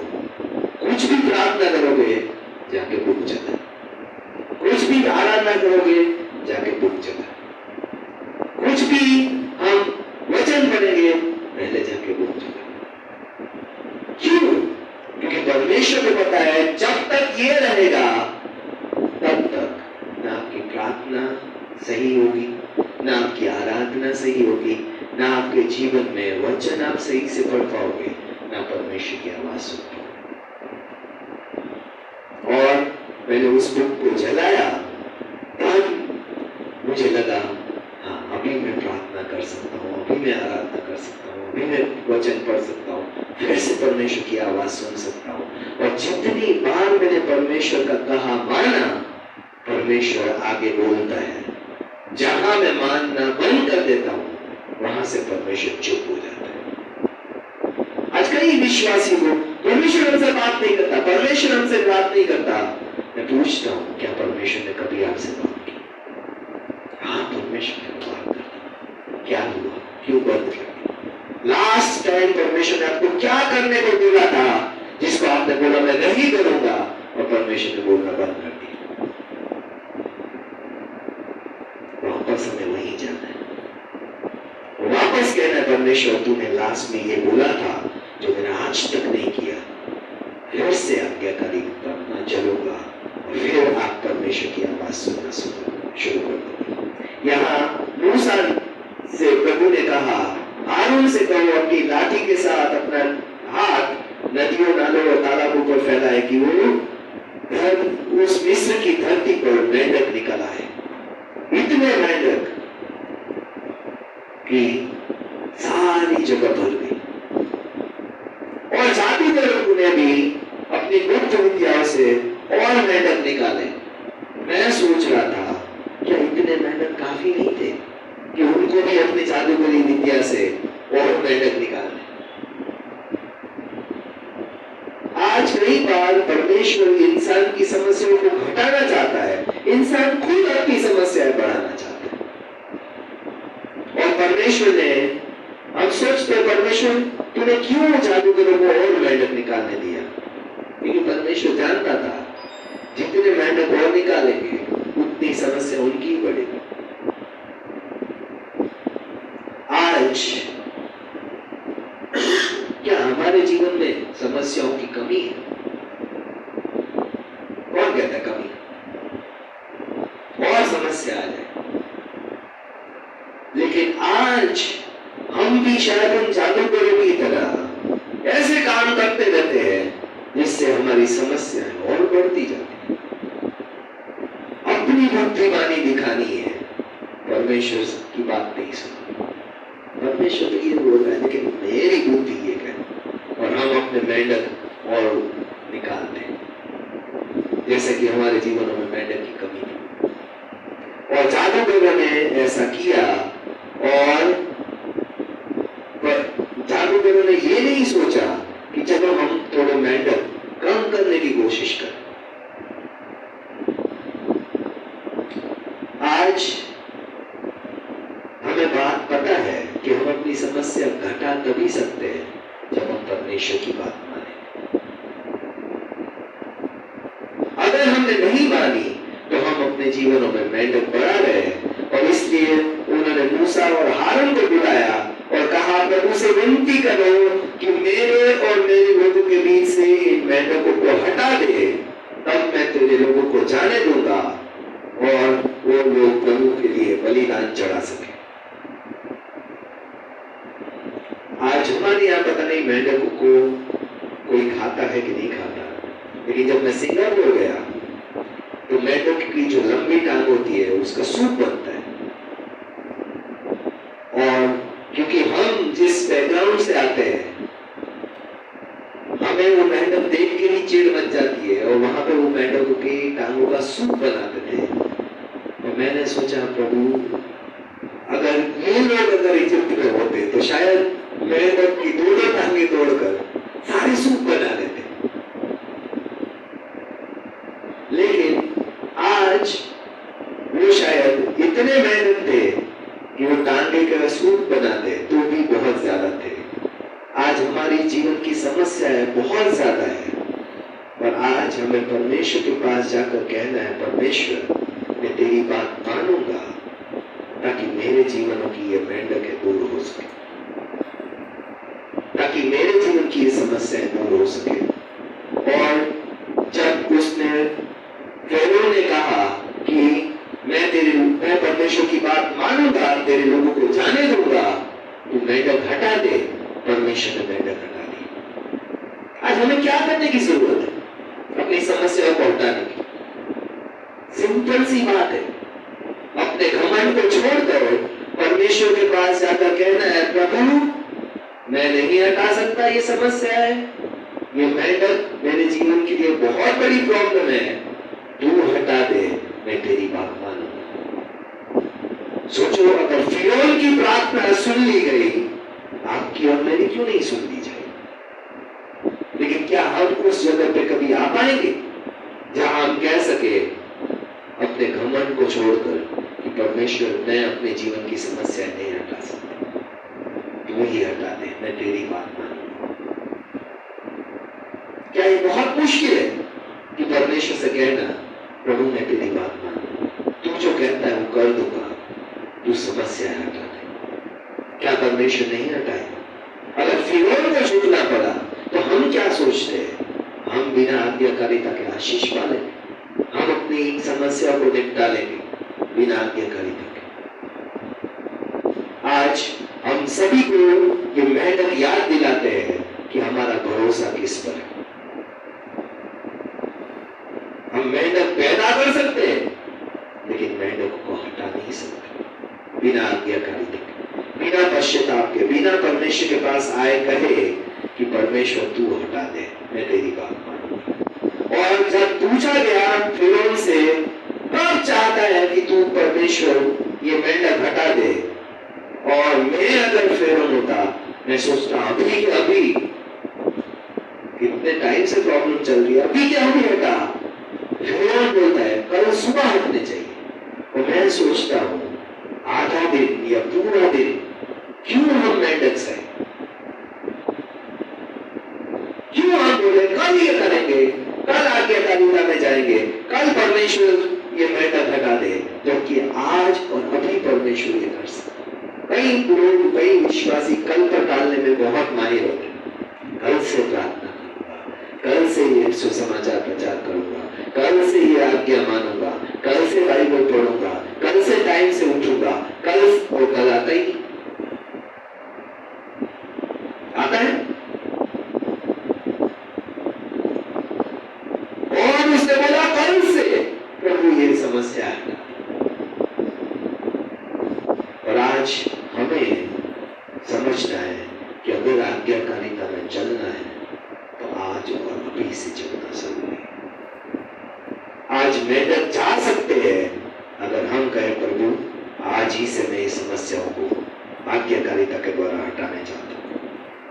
कुछ भी प्रार्थना करोगे जाके बुक जला, कुछ भी आराधना करोगे जाके बुक जला, कुछ भी हम वचन पढ़ेंगे पहले जाके बुक जला। क्यों? क्योंकि परमेश्वर को पता है जब तक ये रहेगा तब तक ना आपकी प्रार्थना सही होगी, ना आपकी आराधना सही होगी, ना आपके जीवन में वचन आप सही से पढ़ पाओगे, ना परमेश्वर की आवाज सुन पाओगे। और मैंने उस बुक को जलाया, तब मुझे लगा हाँ अभी मैं प्रार्थना कर सकता हूँ, अभी मैं आराधना कर सकता हूँ, अभी मैं वचन पढ़ सकता हूँ, फिर से परमेश्वर की आवाज सुन सकता हूँ। और जितनी बार मैंने परमेश्वर का कहा माना, परमेश्वर आगे बोलता है। जहां मैं मानना बंद कर देता हूँ वहां से परमेश्वर चुप हो जाता है। आज कई विश्वासी को परमेश्वर हमसे बात नहीं करता, परमेश्वर हमसे बात नहीं करता। मैं पूछता हूँ क्या परमेश्वर ने कभी आपसे बात की? हाँ, परमेश्वर ने बात करता। क्या हुआ? क्यों बंद कर दिया? लास्ट टाइम परमेश्वर ने आपको क्या करने को बोला था जिसको आपने बोला मैं नहीं करूंगा, और परमेश्वर ने बोलना बंद कर दिया? वापस हमें वहीं जाना है, वापस कहना है परमेश्वर तूने लास्ट में ये बोला था जो मैंने आज तक नहीं किया, फिर से आज्ञाकारी प्रार्थना चलूंगा, और फिर आप परमेश्वर की आवाज सुनना शुरू कर दो। यहाँ मूसा से प्रभु ने कहा, हारून से कहो अपनी लाठी के साथ अपना हाथ नदियों, नालों और तालाबों पर फैलाए कि वो उस मिस्र की धरती पर मेंढक निकल आए। इतने मेंढक कि सारी जगह भर गई। और जादूगरों ने भी अपनी गुप्त विद्याओं से और मेंढक निकाले। मैं सोच रहा था क्या इतने मेंढक काफी नहीं थे कि उनको भी अपनी जादूगरी विद्या से और मेंढक निकालने। आज कई बार परमेश्वर इंसान की समस्याओं को घटाना चाहता है, इंसान खुद अपनी समस्याएं बढ़ाना चाहता है। और परमेश्वर ने, हम सोचते परमेश्वर तूने क्यों जादूगरों को और मेंढक निकालने दिया? क्योंकि परमेश्वर जानता था जितने मेंढक और निकालेंगे उतनी समस्या उनकी बढ़ेगी। आज क्या हमारे जीवन में समस्याओं की कमी है? कौन कहता है कमी? और समस्या आ जाए। लेकिन आज हम भी शायद उन जादूगरों की तरह ऐसे काम करते रहते हैं जिससे हमारी समस्याएं और बढ़ती जाती है। अपनी बुद्धिमानी दिखानी है, परमेश्वर की बात नहीं सुननी। परमेश्वर तो ये बोल रहा है लेकिन मेरी बुद्धि ये कहती, और हम अपने मेंढक और निकालते हैं, जैसे कि हमारे जीवनों में मेंढक की कमी थी। और जादूगरों ने ऐसा किया, और जादूगरों ने ये नहीं सोचा कि चलो हम थोड़े मेंढक कम करने की कोशिश करें। आज हमें बात पता है कि हम अपनी समस्या घटा तभी सकते हैं जब हम परमेश्वर की बात माने। अगर हमने नहीं मानी तो हम अपने जीवनों में मेंढक बढ़ा रहे हैं। और इसलिए उन्होंने मूसा और हारून को बुलाया और कहा प्रभु से विनती करो कि मेरे और मेरे लोगों के बीच से इन मेंढकों को हटा दे, तब मैं तेरे लोगों को जाने दूंगा और वो लोग प्रभु के लिए बलिदान चढ़ा सके। आज हमारे यहाँ पता नहीं मेंढकों को कोई खाता है कि नहीं खाता, लेकिन जब मैं सिंगापुर गया तो मेंढक की जो लंबी टांग होती है उसका सूप बनता है। और क्योंकि हम जिस बैकग्राउंड से आते हैं, हमें वो मेंढक देख के ही चिढ़ मच जाती है और वहां पे वो मेंढकों की टांगों का सूप बनाते थे। और मैंने सोचा प्रभु अगर ये लोग अगर इजिप्ट में होते तो शायद मेंढक की दो टांगे तोड़कर सारे सूप बना लेते। लेकिन आज वो शायद इतने मेहनत थे कि वो टांगे का सूप बनाते तो भी बहुत ज्यादा थे। आज हमारी जीवन की समस्याएं बहुत ज्यादा है और आज हमें परमेश्वर के पास जाकर कहना है परमेश्वर मैं तेरी बात मानूंगा ताकि मेरे जीवन की ये मेंढकें दूर हो सके, ताकि मेरे जीवन की ये समस्याएं दूर हो सके। और जब उसने फेरों ने कहा कि मैं परमेश्वर की बात मानूंगा, तेरे लोगों को जाने दूंगा, तू मेंढक हटा दे, परमेश्वर ने मेंढक हटा दी। आज हमें क्या करने की जरूरत है अपनी समस्याओं को हटाने की? सिंपल सी बात है, अपने घमंड को छोड़कर परमेश्वर के पास जाकर कहना है प्रभु मैं नहीं हटा सकता ये समस्या है, ये मेंढक मेरे जीवन के लिए बहुत बड़ी प्रॉब्लम है, तू हटा दे, मैं तेरी बात मानूंगा। सोचो अगर फिरौन की प्रार्थना सुन ली गई, आपकी और मेरी क्यों नहीं सुन ली जाए? लेकिन क्या हम उस जगह पे कभी आ पाएंगे जहां हम कह सके अपने घमंड को छोड़कर कि परमेश्वर मैं अपने जीवन की समस्या नहीं हटा सकता, तू ही हटा दे, मैं तेरी बात मानूंगा। क्या ये बहुत मुश्किल है कि परमेश्वर से कहना प्रभु मैं तेरी बात मानूंगा, तू जो कहता है वो कर दूंगा, तू समस्या हटा दे? क्या परमेश्वर नहीं हटाएगा? अगर फिरौन को झुकना पड़ा तो हम क्या सोचते हैं? हम बिना आज्ञाकारिता के आशीष पा लेंगे, हम अपनी समस्या को निपटा लेंगे बिना आज्ञाकारिता के। आज हम सभी को ये मेंढक याद दिलाते हैं कि हमारा भरोसा किस पर है। हम मेंढक पैदा कर सकते हैं लेकिन मेंढक को हटा नहीं सकते बिना आज्ञाकारिता के, बिना पश्चाताप के, बिना परमेश्वर के पास आए कहे कि परमेश्वर तू हटा दे, मैं तेरी बात मानूंगा। और जब पूछा गया फिरौन से कब चाहता है कि तू परमेश्वर ये मेंढक हटा दे, और मैं अगर फिरौन होता मैं सोचता अभी के अभी, कितने टाइम से प्रॉब्लम चल रही है, अभी क्या अभी हटा? फिरौन बोलता है कल सुबह हटने चाहिए। और मैं सोचता हूं आधा दिन या पूरा दिन क्यों हम मेंढक हैं? क्यों हम बोले कल ये करेंगे, कल आज्ञाकारिता में जाएंगे, कल परमेश्वर ये मेंढक हटा दे, जबकि आज और अभी परमेश्वर ये कर सकता। कई लोग, कई विश्वासी कल पर टालने में बहुत माहिर होते हैं। कल से प्रार्थना करूंगा, कल से ये सुसमाचार प्रचार करूंगा, कल से ये आज्ञा मानूंगा, कल से बाइबल पढ़ूंगा, कल से टाइम से उठूंगा, कल आता ही आता है। और उसने बोला कल से प्रभु ये समस्या है। और आज हमें समझना है कि अगर आज्ञाकारिता में चलना है तो आज और अभी से चलना जरूरी है। आज मेंढक जा सकते हैं अगर हम कहें प्रभु आज ही से मैं इस समस्याओं को आज्ञाकारिता के द्वारा हटाने चाहता हूं।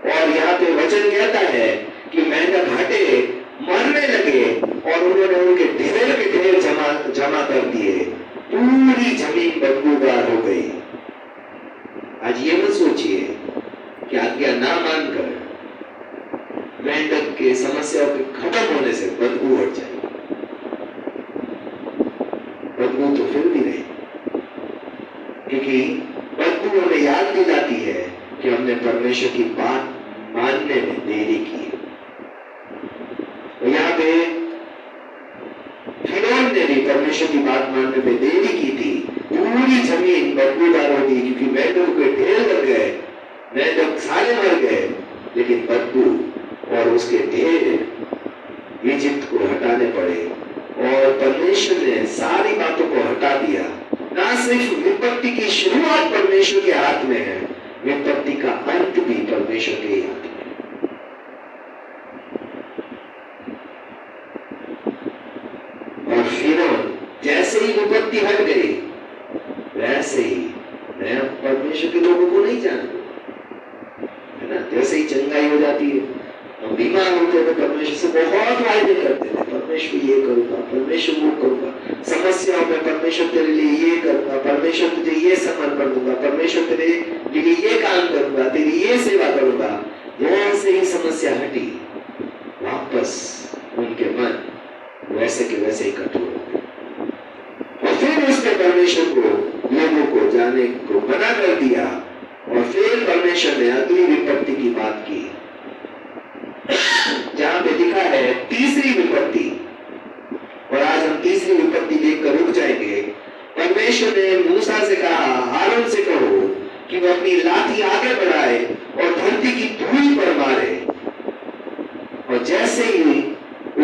और यहाँ पे वचन कहता है कि मेंढक हटे, मरने लगे और उन्होंने उनके ढेर के ढेर जमा कर दिए, पूरी जमीन बदबूदार हो गई। आज ये मत सोचिए कि आज्ञा ना मानकर मेंढक के समस्याओं के खत्म होने से बदबू हट जाएगी। बदबू तो फिर भी नहीं, क्योंकि बदबू हमें याद दिलाती है कि हमने परमेश्वर की बात मानने में देरी की। यहाँ पे फिरौन ने भी परमेश्वर की बात मानने में देरी की थी, पूरी जमीन बदबूदार हो गई क्योंकि मेंढक के ढेर लग गए, मेंढक सारे मर गए, लेकिन बदबू और उसके ढेर इजिप्ट को हटाने पड़े। और परमेश्वर ने सारी बातों को हटा दिया। ना सिर्फ विपत्ति की शुरुआत परमेश्वर के हाथ में है, विपत्ति का अंत भी परमेश्वर के हाथ में। ही विपत्ति हट गई, वैसे ही मैं परमेश्वर के लोगों को नहीं जानता, है ना। जैसे ही चंगाई हो जाती है, हम बीमार होते तो परमेश्वर से बहुत वायदे करते थे, परमेश्वर ये करूंगा, परमेश्वर वो करूंगा, समस्याओं में परमेश्वर तेरे लिए ये करूंगा, परमेश्वर तुझे ये समर्पण दूंगा, परमेश्वर तेरे लिए ये काम करूंगा, तेरी ये सेवा करूंगा। जैसे ही समस्या हटी, वापस उनके मन वैसे के वैसे ही कठोर हो गए, और फिर उसने परमेश्वर को, लोगों को जाने को मना कर दिया। और फिर परमेश्वर ने अगली विपत्ति की बात की, जहां पे लिखा है तीसरी विपत्ति, और आज हम तीसरी विपत्ति देखकर रुक जाएंगे। परमेश्वर ने मूसा से कहा, हारून से कहो कि वो अपनी लाठी आगे बढ़ाए और धरती की धूल पर मारे। और जैसे ही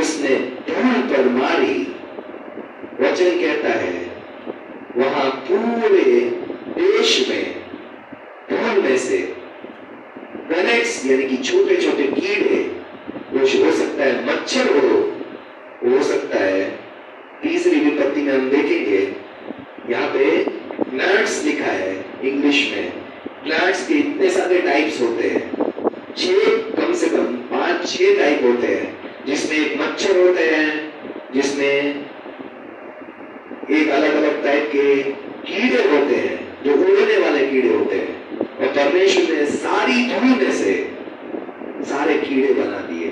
उसने धूल पर मारी, वचन कहता है वहां पूरे देश में धूल में से गनेट्स यानी कि छोटे छोटे कीड़े, कुछ हो सकता है मच्छर हो सकता है। तीसरी विपत्ति में हम देखेंगे, यहाँ पे gnats लिखा है इंग्लिश में। gnats के इतने सारे टाइप्स होते हैं, कम से कम 5-6 टाइप होते हैं, जिसमें एक मच्छर होते हैं, जिसमें एक अलग अलग टाइप के कीड़े होते हैं जो उड़ने वाले कीड़े होते हैं। और परमेश्वर ने सारी धूल में से सारे कीड़े बना दिए,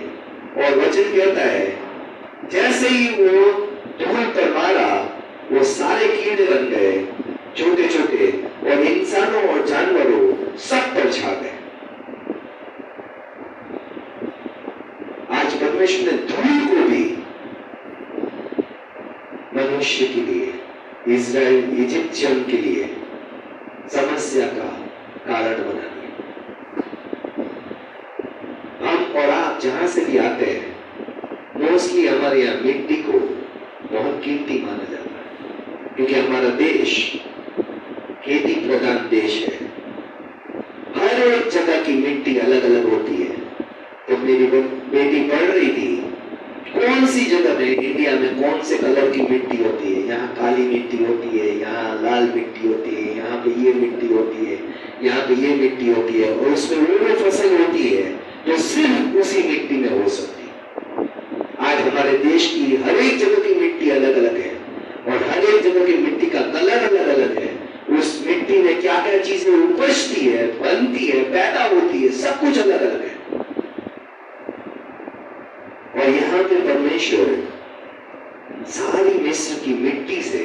और वचन कहता है जैसे ही वो धूल पर मारा, वो सारे कीड़े बन गए छोटे छोटे, और इंसानों और जानवरों सब पर छा गए। आज परमेश्वर ने धूल को भी मनुष्य के लिए, इजराइल इजिप्शियन के लिए समस्या का कारण बना दिया। हम और आप जहां से भी आते हैं, मोस्टली हमारे यहाँ मिट्टी को बहुत कीमती माना जाता है, क्योंकि हमारा देश खेती प्रधान देश है। हर एक जगह की मिट्टी अलग अलग होती है। तो मेरी बेटी पढ़ रही थी, कौन सी जगह में इंडिया में कौन से कलर की मिट्टी होती है, यहाँ काली मिट्टी होती है, यहाँ लाल मिट्टी होती है, यहाँ पे ये मिट्टी होती है, यहाँ पे ये मिट्टी होती है, और उसमें वो फसल होती है जो सिर्फ उसी मिट्टी में हो सकती है। आज हमारे देश की हर एक जगह की मिट्टी अलग अलग है, और हर एक जगह की मिट्टी का कलर अलग अलग है। उस मिट्टी में क्या क्या चीजें उपजती है, बनती है, पैदा होती है, सब कुछ अलग अलग है। और यहाँ पे परमेश्वर सारी मिस्र की मिट्टी से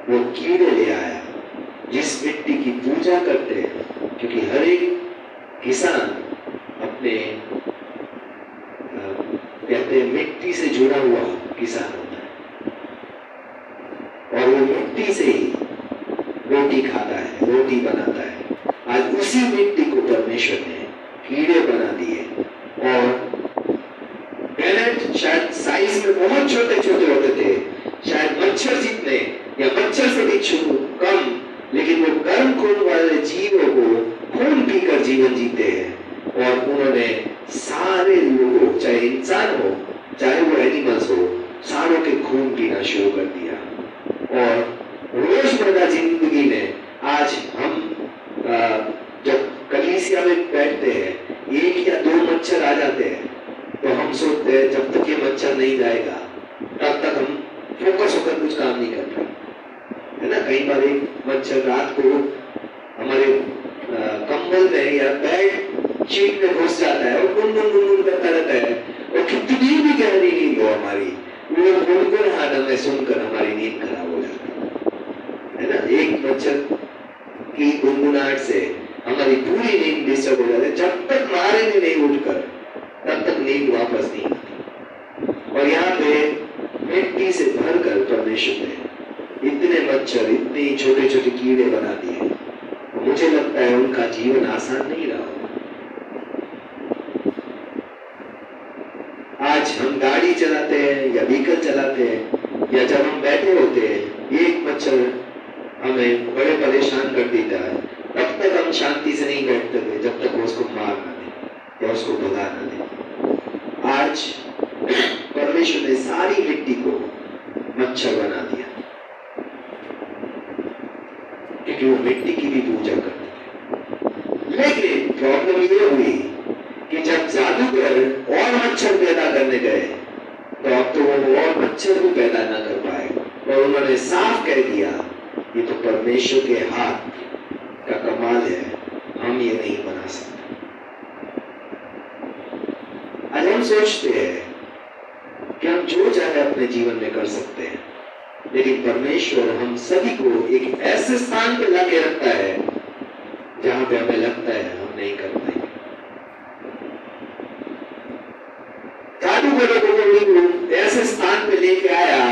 वो कीड़े ले आया, जिस मिट्टी की पूजा करते हैं, क्योंकि हर एक किसान अपने कहते हैं मिट्टी से जुड़ा हुआ किसान होता है, और वो मिट्टी से ही रोटी खाता है, रोटी बनाता है। आज उसी मिट्टी को परमेश्वर ने कीड़े बना दिए, और गैनेट शायद साइज में बहुत छोटे छोटे होते थे, शायद मच्छर जितने या मच्छर से भी कम, लेकिन वो गर्म खून वाले जीवों को खून पीकर जीवन जीते हैं। और उन्होंने सारे लोगों, चाहे इंसान हो चाहे वो एनिमल्स हो, सारों के खून पीना शुरू कर दिया। और रोजमर्रा जिंदगी में आज हम जब कलीसिया में बैठते हैं, 1 या 2 मच्छर आ जाते हैं, तो हम सोचते हैं जब तक ये मच्छर नहीं जाएगा तब तक हम फोकस होकर कुछ काम नहीं कर पाए, है ना। कई बार एक मच्छर रात को हमारे कंबल में या बेड शीट में घुस जाता है और गुनगुन करता रहता है, और कितनी भी गहरी नींद हो हमारी, वो गुनगुनाहट हमें सुनकर हमारी नींद खराब हो जाती है ना। एक मच्छर की गुनगुनाहट से हमारी पूरी नींद डिस्टर्ब हो जाती है। जब तक मारेंगे नहीं उठकर, तब तक नींद वापस नहीं आती। और यहाँ पे मिट्टी से भरकर परमेश्वर ने इतने मच्छर, इतने छोटे छोटे कीड़े बना दिए। मुझे लगता है उनका जीवन आसान नहीं रहा। आज हम गाड़ी चलाते हैं या व्हीकल चलाते हैं, या जब हम बैठे होते हैं, एक मच्छर हमें बड़े परेशान कर देता है, तब तक हम शांति से नहीं बैठते थे जब तक उसको मार ना दे या उसको भगा ना दे। आज परमेश्वर ने सारी मिट्टी को मच्छर बना दिया, क्योंकि वो मिट्टी की भी पूजा करते थे। लेकिन प्रॉब्लम ये हुई कि जब जादूगर और मच्छर पैदा करने गए तो अब तो वो और मच्छर भी पैदा ना कर पाए और उन्होंने साफ कह दिया ये तो परमेश्वर के हाथ का कमाल है, हम ये नहीं बना सकते। आज हम सोचते हैं कि हम जो चाहे अपने जीवन में कर सकते हैं, लेकिन परमेश्वर हम सभी को एक ऐसे स्थान पे लाके रखता है जहां पे हमें लगता है हम नहीं कर पाएंगे। जादूगरों को भी ऐसे स्थान पे लेके आया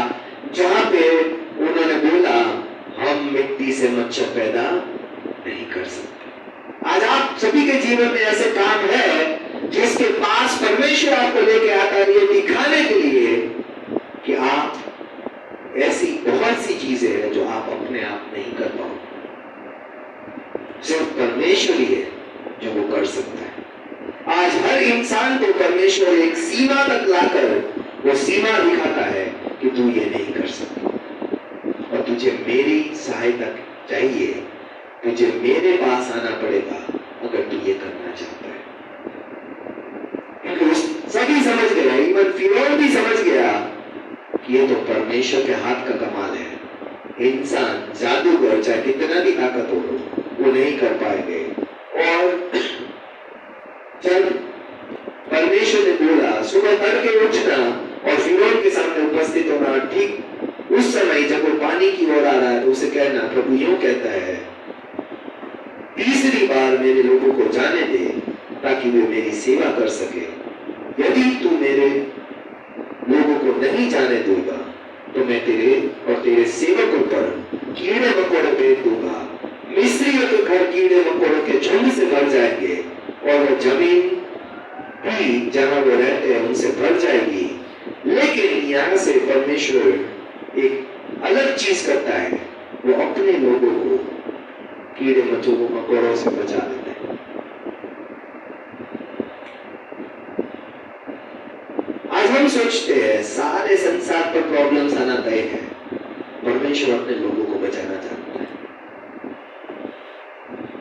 जहां पे उन्होंने बोला हम मिट्टी से मच्छर पैदा नहीं कर सकते। आज आप सभी के जीवन में ऐसे काम है जिसके पास परमेश्वर आपको लेके आता है ये दिखाने के लिए कि आप ऐसी बहुत सी चीजें हैं जो आप अपने आप नहीं कर पाओगे, सिर्फ परमेश्वर ही है जो वो कर सकता है। आज हर इंसान को परमेश्वर एक सीमा तक लाकर वो सीमा दिखाता है कि तू ये नहीं कर सकता और तुझे मेरी सहायता चाहिए, तुझे मेरे पास आना पड़ेगा अगर तू ये करना चाहता है। क्योंकि सभी समझ गया, इवन फिरौन भी समझ गया कि ये तो परमेश्वर के हाथ का कमाल है। इंसान जादूगर चाहे कितना भी ताकतवर हो वो नहीं कर पाएंगे। और जब परमेश्वर ने बोला सुबह तड़के उठना और फिरौन के सामने उपस्थित होना, ठीक उस समय जब वो पानी की ओर आ रहा है तो उसे कहना प्रभु यूं कहता है तीसरी बार मेरे लोगों को जाने दे ताकि वे मेरी सेवा कर सके। यदि तू मेरे लोगों को नहीं जाने देगा तो मैं तेरे और तेरे सेवकों पर कीड़े मकोड़े भेज दूंगा। मिस्रियों के घर कीड़े मकोड़ों के झुंड से भर जाएंगे और वो जमीन भी जहां वो रहते हैं उनसे भर जाएगी। लेकिन यहां से परमेश्वर एक अलग चीज करता है, वो अपने लोगों को कीड़े मकोड़ों से बचा लेते हैं। आज हम सोचते हैं सारे संसार पर प्रॉब्लम्स आना तय है, परमेश्वर अपने लोगों को बचाना चाहता है।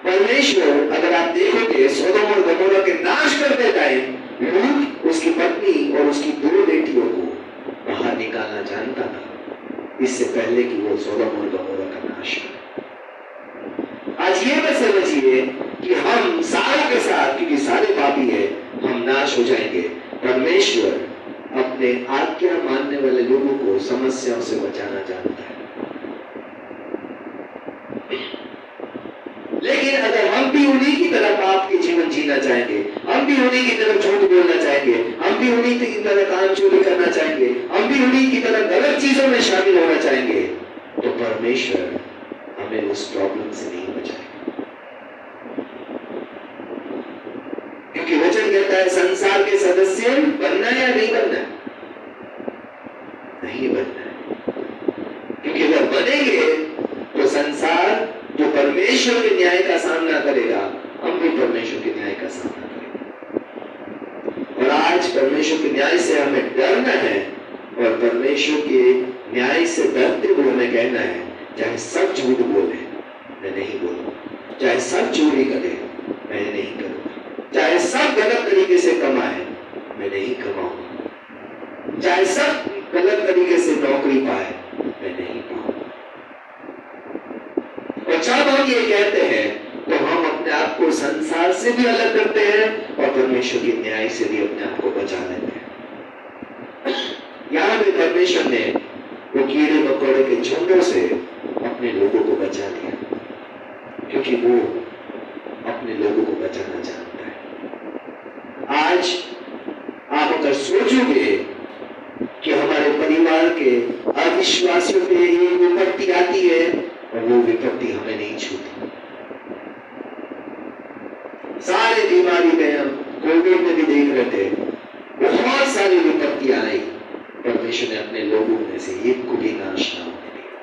परमेश्वर अगर आप देखोगे सोदोम और गमोरा के नाश करते टाइम लूत उसकी पत्नी और उसकी 2 बेटियों को बाहर निकालना जानता था इससे पहले कि वो सोदोम और गमोरा का नाश करे। आज ये मत समझिए कि हम सारों के साथ, क्योंकि सारे पापी है, हम नाश हो जाएंगे। परमेश्वर अपने आज्ञा मानने वाले लोगों को समस्याओं से बचाना जानता है। लेकिन अगर हम भी उन्हीं की तरह पाप के जीवन जीना चाहेंगे, हम भी उन्हीं की तरह झूठ बोलना चाहेंगे, हम भी उन्हीं की तरह काम चोरी करना चाहेंगे, हम भी उन्हीं की तरह गलत चीजों में शामिल होना चाहेंगे, तो परमेश्वर हमें उस प्रॉब्लम से नहीं बचाएगा। क्योंकि वचन कहता है संसार के सदस्य बनना या नहीं बनना, नहीं बनना है। क्योंकि अगर बनेंगे तो संसार जो परमेश्वर के न्याय का सामना करेगा, हम भी परमेश्वर के न्याय का सामना करेंगे। और आज परमेश्वर के न्याय से हमें डरना है और परमेश्वर के न्याय से डरते हुए हमें कहना है चाहे सब झूठ बोले मैं नहीं बोलूंगा, चाहे सब चोरी करे मैं नहीं करूंगा, चाहे सब गलत तरीके से कमाए मैं नहीं कमाऊंगा, चाहे सब गलत तरीके से नौकरी पाए मैं नहीं पाऊंगा। और जब हम ये कहते हैं तो हम अपने आप को संसार से भी अलग करते हैं और परमेश्वर के न्याय से भी अपने आप को बचा लेते हैं। यहां पे परमेश्वर ने वो कीड़े मकोड़े के झुंडों से अपने लोगों को बचा लिया, क्योंकि वो अपने लोगों को बचाना चाहता है। आज आप अगर सोचोगे कि हमारे परिवार के अविश्वासियों पे एक विपत्ति आती है और वो विपत्ति हमें नहीं छूती, सारे बीमारी में हम कोविड में भी देख रहे थे, बहुत सारी विपत्तियां आई, परमेश्वर ने अपने लोगों में से एक को भी नाश ना होने दिया।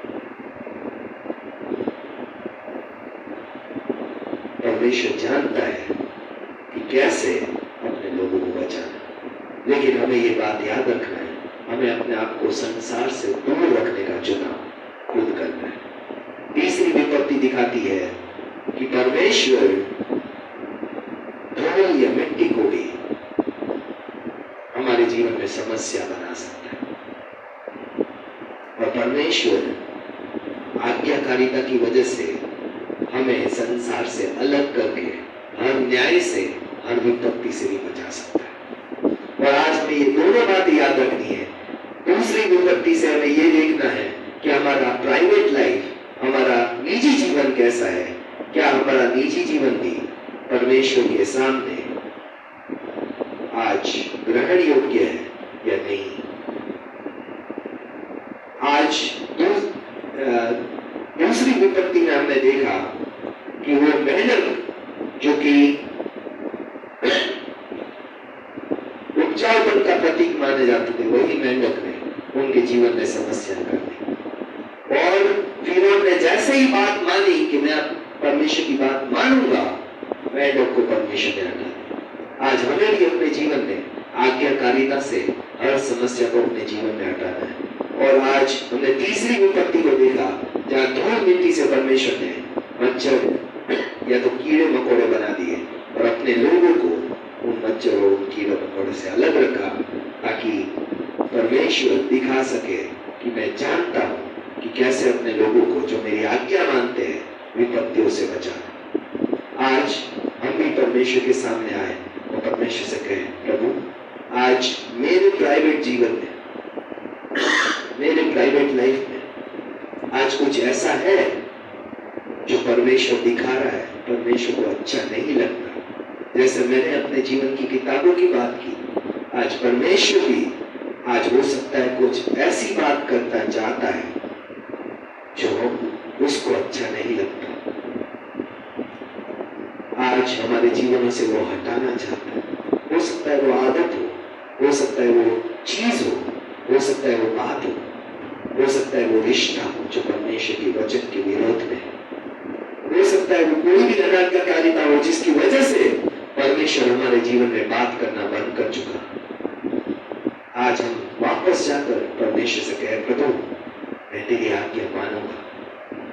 परमेश्वर जानता है कि कैसे अपने लोगों को बचाना, लेकिन हमें ये बात याद रखना है, हमें अपने आप को संसार से दूर रखने का चुनाव खुद करना है। तीसरी विपत्ति दिखाती है कि परमेश्वर धूल या मिट्टी को भी हमारे जीवन में समस्या बना सकता है। और परमेश्वर आज्ञाकारिता की वजह से हमें संसार से अलग करके हर न्याय से, हर विपत्ति से भी बचा सकता है। और आज हमें ये दोनों बातें याद रखनी है। दूसरी विपत्ति से हमें ये देखना है कि हमारा प्राइवेट लाइफ, हमारा निजी जीवन कैसा है। क्या हमारा निजी जीवन भी परमेश्वर के सामने आज ग्रहण योग्य है या नहीं। आज दूसरी विपत्ति में हमने देखा कि वो मेहनत जो कि उपजाऊपन का प्रतीक माने जाते थे, वही मेंढक ने उनके जीवन में समस्या कर दी। और फिर उन्होंने जैसे ही बात मानी कि मैं परमेश्वर की बात मानूंगा, मेंढक को परमेश्वर ने हटा दिया। आज हमें भी अपने जीवन में आज्ञाकारिता से हर समस्या को अपने जीवन में हटाना है। और आज हमने तीसरी विपत्ति को देखा जहाँ धूल मिट्टी से परमेश्वर ने मच्छर या तो कीड़े मकोड़े बना दिए और अपने लोगों को उन मच्छरों, उन कीड़े मकोड़े से अलग रखा, ताकि परमेश्वर दिखा सके कि मैं जानता हूं कि कैसे अपने लोगों को जो मेरी आज्ञा मानते हैं विपत्तियों से बचाना। आज हम भी परमेश्वर के सामने आए और परमेश्वर से कहें, प्रभु आज मेरे प्राइवेट जीवन में, मेरे प्राइवेट लाइफ में आज कुछ ऐसा है जो परमेश्वर दिखा रहा है, परमेश्वर को अच्छा नहीं लगता। जैसे मैंने अपने जीवन की किताबों की बात की, आज परमेश्वर भी आज हो सकता है कुछ ऐसी बात करता चाहता है जो उसको अच्छा नहीं लगता। आज हमारे जीवनों से वो हटाना चाहता है। हो सकता है वो आदत हो सकता है वो चीज हो सकता है वो बात हो सकता है वो रिश्ता हो जो परमेश्वर के वचन के विरोध में हो सकता है वो कोई भी अनाज्ञाकारिता हो जिसकी वजह से परमेश्वर हमारे जीवन में बात करना बंद कर चुका। आज हम वापस जाकर परमेश्वर से कहे, प्रभु मैं तेरी आज्ञा मानूंगा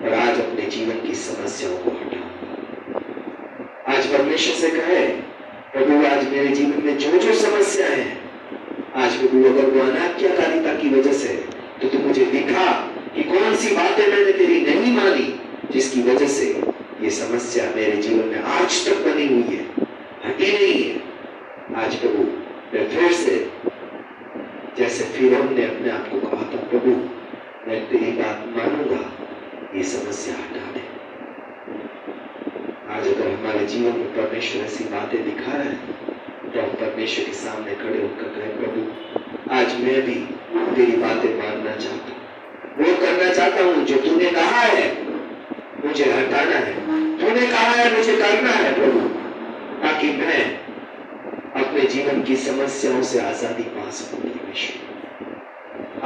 और आज अपने जीवन की समस्याओं को हटाऊंगा। आज परमेश्वर से कहे, प्रभु आज मेरे जीवन में जो जो समस्या है, आज प्रभु अगर वो अनाज्ञाकारिता की वजह से तो तू मुझे दिखा कि कौन सी बातें मैंने तेरी नहीं मानी जिसकी वजह से ये समस्या मेरे जीवन में आज तक बनी हुई है, हटी नहीं है। आज प्रभु मैं फिर से जैसे फिरौन ने अपने आप को कहा था, प्रभु मैं तेरी बात मानूंगा, ये समस्या हटा दे। आज अगर हमारे जीवन में परमेश्वर ऐसी बातें दिखा रहा है तो हम परमेश्वर के सामने खड़े होकर कहें, प्रभु आज मैं भी तेरी बातें मानना चाहता हूँ, वो करना चाहता हूँ जो तूने कहा है मुझे हटाना है, तूने कहा है मुझे करना है प्रभु, ताकि मैं अपने जीवन की समस्याओं से आजादी पा सकूं। परमेश्वर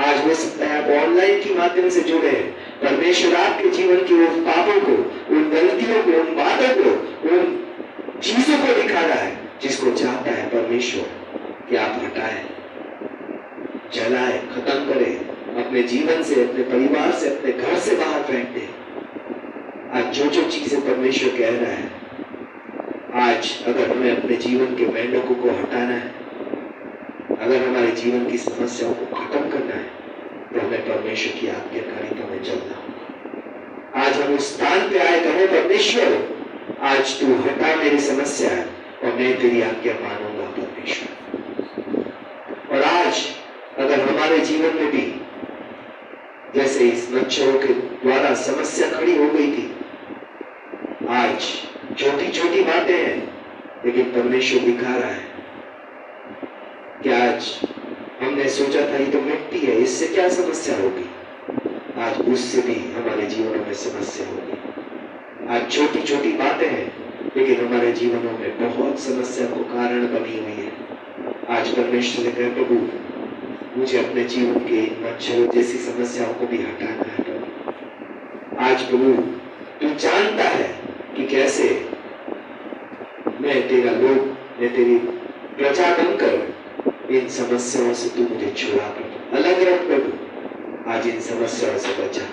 आज हो सकता है आप ऑनलाइन के माध्यम से जुड़े हैं, परमेश्वर आपके जीवन की उन पापों को, उन गलतियों को, उन बातों को, उन चीजों को दिखा रहा है जिसको चाहता है परमेश्वर कि आप हटाएं, जलाएं, खत्म करें अपने जीवन से, अपने परिवार से, अपने घर से बाहर फेंक दें। आज जो जो चीजें परमेश्वर कह रहा है, आज अगर हमें अपने जीवन के मेंढकों को हटाना है, अगर हमारे जीवन की समस्याओं को खत्म करना है, तो हमें परमेश्वर की आज्ञाकारिता में चलना होगा। आज हम उस स्थान पे आए, कहें परमेश्वर आज तू हटा मेरी समस्या है और मैं तेरी आज्ञा मानूंगा परमेश्वर। और आज अगर हमारे जीवन में भी जैसे इस मच्छरों के द्वारा समस्या खड़ी हो गई थी, आज छोटी छोटी बातें हैं लेकिन परमेश्वर दिखा रहा है कि आज हमने सोचा था ये तो मिट्टी है, इससे क्या समस्या होगी, आज उससे भी हमारे जीवनों में समस्या होगी। आज छोटी छोटी बातें हैं लेकिन हमारे जीवनों में बहुत समस्या को कारण बनी हुई है। आज परमेश्वर से कहे, प्रभु मुझे अपने जीवन के मच्छरों जैसी समस्याओं को भी हटाना है प्रभु। आज प्रभु तू जानता है कि कैसे मैं तेरा लोग, मैं तेरी प्रजा बनकर इन समस्याओं से तू मुझे छुड़ा प्रभु, अलग रख प्रभु, आज इन समस्याओं से बचा।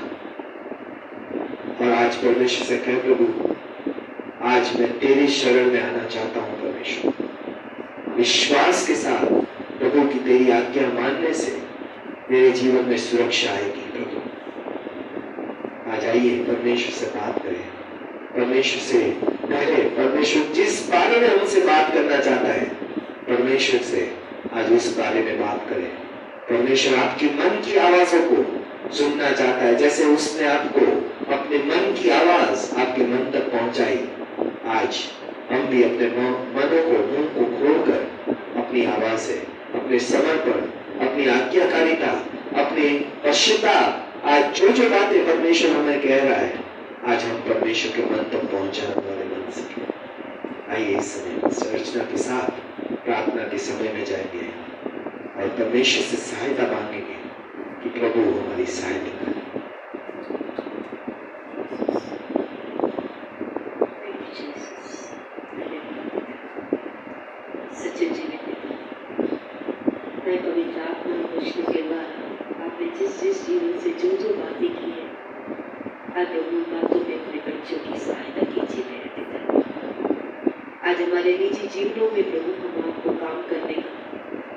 और आज परमेश्वर से कह, प्रभु आज मैं तेरी शरण में आना चाहता हूं परमेश्वर। विश्वास के साथ प्रभु की तेरी आज्ञा मानने से मेरे जीवन में सुरक्षा आएगी। प्रभु आज आइए परमेश्वर से बात करें, परमेश्वर से कहें, परमेश्वर जिस बारे में हमसे बात करना चाहता है परमेश्वर से आज उस बारे में बात करें। परमेश्वर आपकी मन की आवाजों को सुनना चाहता है, जैसे उसने आपको अपने मन की आवाज आपके मन तक पहुंचाई। आज हम भी अपने मनों को, मुंह को खोलकर अपनी आवाज से, अपने समर्पण, अपनी आज्ञाकारिता, अपनी पश्चाताप, आज जो जो बातें परमेश्वर हमें कह रहा है आज हम परमेश्वर के मन तक पहुंचाने वाले बन सके। आइए इस समय अर्चना के साथ प्रार्थना के समय में जाएंगे और परमेश्वर से सहायता मांगेंगे कि प्रभु हमारी सहायता करें। सच्चे जीवित मैं पवित्र आत्मा वचनों के द्वारा आपने जिस जीवन से जो बातें की है आज प्रभु बातों में अपने बच्चों की सहायता कीजिए मेरे पिता। आज हमारे निजी जीवनों में प्रभु हम आपको काम करने का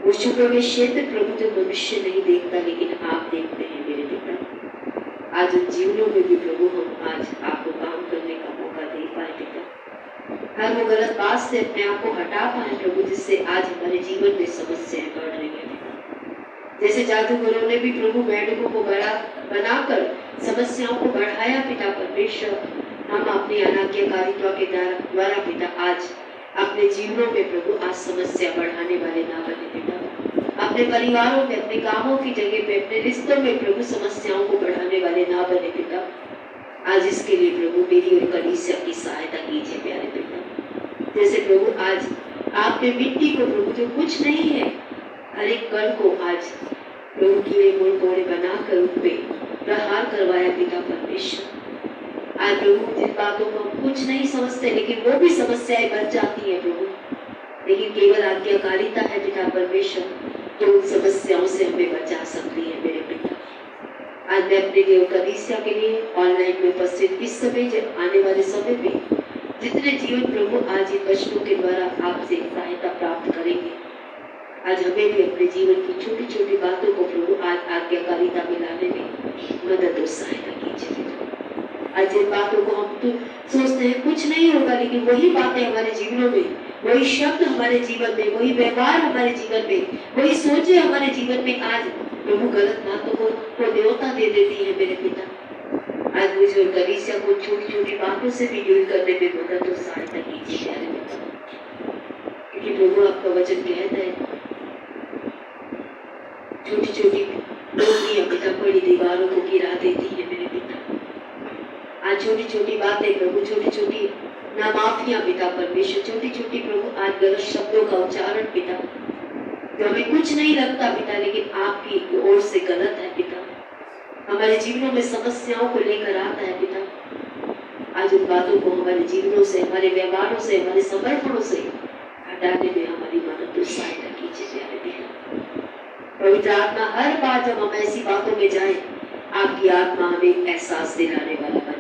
वो शुक्र में क्षेत्र प्रभु जो मनुष्य नहीं देखता लेकिन आप देखते हैं मेरे पिता। आज उन जीवनों में भी प्रभु हम आज आपको काम करने का मौका दे पाए पिता। हर वो गलत बात से अपने आप को हटा पाए प्रभु, जिससे आज हमारे जीवन में समस्याएं बढ़ रही है। जैसे जादूगरों ने भी प्रभु मेंढकों को बड़ा बनाकर समस्याओं को बढ़ाया पिता परमेश्वर, हम अपनी अनाज्ञाकारिता के द्वारा पिता आज अपने जीवनों में प्रभु आज समस्या बढ़ाने वाले ना बने पिता। अपने परिवारों में, अपने कामों की जगह पे, अपने रिश्तों में प्रभु समस्याओं को बढ़ाने वाले ना बने पिता। आज इसके लिए प्रभु मेरी और कलीसिया की सहायता कीजिए प्यारे पिता। जैसे प्रभु आज आपने मिट्टी को प्रभु जो कुछ नहीं है हर एक कण को आज प्रभु कीड़े मोड़ बनाकर उन पे प्रहार करवाया पिता परमेश्वर। आज प्रभु जिन बातों को हम कुछ नहीं समझते लेकिन वो भी समस्याएं बन जाती है प्रभु, लेकिन केवल आज्ञाकारिता है पिता परमेश्वर तो उन समस्याओं से हमें बचा सकती है मेरे पिता। आज मैं अपने लिए कलीसिया के लिए ऑनलाइन में उपस्थित इस समय आने वाले समय में जितने जीवन प्रभु आज इन वचनों के द्वारा आपसे सहायता प्राप्त करेंगे, आज हमें भी अपने जीवन की छोटी छोटी बातों को प्रभु आज आज्ञाकारिता में लाने में मदद और सहायता कीजिए। आज जिन बातों को हम तो सोचते हैं कुछ नहीं होगा लेकिन वही बातें हमारे जीवनों में, वही शब्द हमारे जीवन में, वही व्यवहार हमारे जीवन में, वही सोचे हमारे जीवन में आज प्रभु गलत बातों को न्योता दे देती है मेरे पिता। आज मुझे और कलीसिया को छोटी छोटी बातों से भी डील करने में मदद और सहायता कीजिए प्यारे पिता। क्योंकि प्रभु आपका वचन कहता है छोटी छोटी डोंगियां पिता बड़ी दीवारों को गिरा देती है मेरे पिता। आज छोटी छोटी बातें प्रभु, छोटी छोटी नामाफियां पिता परमेश्वर, छोटी छोटी प्रभु आज गलत शब्दों का उच्चारण पिता जो हमें कुछ नहीं लगता पिता लेकिन आपकी ओर से गलत है पिता, हमारे जीवनों में समस्याओं को लेकर आता है पिता। आज उन बातों को हमारे जीवनों से, हमारे व्यवहारों से, हमारे समर्पणों से हटाने में हमारी मदद और सहायता कीजिए प्यारे पिता। पवित्र आत्मा हर बार जब हम ऐसी बातों में जाएं आपकी आत्मा हमें एहसास दिलाने वाला बने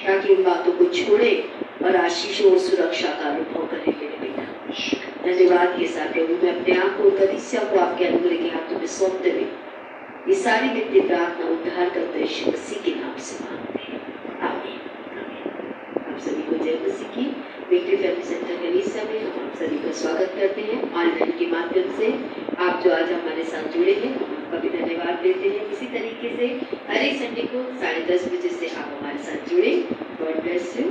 ताकि उन बातों को छोड़े और आशीषों और सुरक्षा का अनुभव करें मेरे पिता। धन्यवाद के साथ प्रभु मैं अपने आप को कलीसिया को आपके अनुग्रह के हाथों में सौंपते हुए ये सारी वित्तीय प्रार्थना उद्धार करते यीशु मसीह के नाम से मांगते हैं, आमीन। आप सभी को जय मसीह की। विक्ट्री फैमिली सेंटर कलीसिया में हम आप सभी का स्वागत करते हैं ऑनलाइन के माध्यम से। आप जो आज हमारे साथ जुड़े हैं हम आपका भी धन्यवाद देते हैं। इसी तरीके से हर एक संडे को 10:30 बजे से आप हमारे साथ जुड़े। God bless you.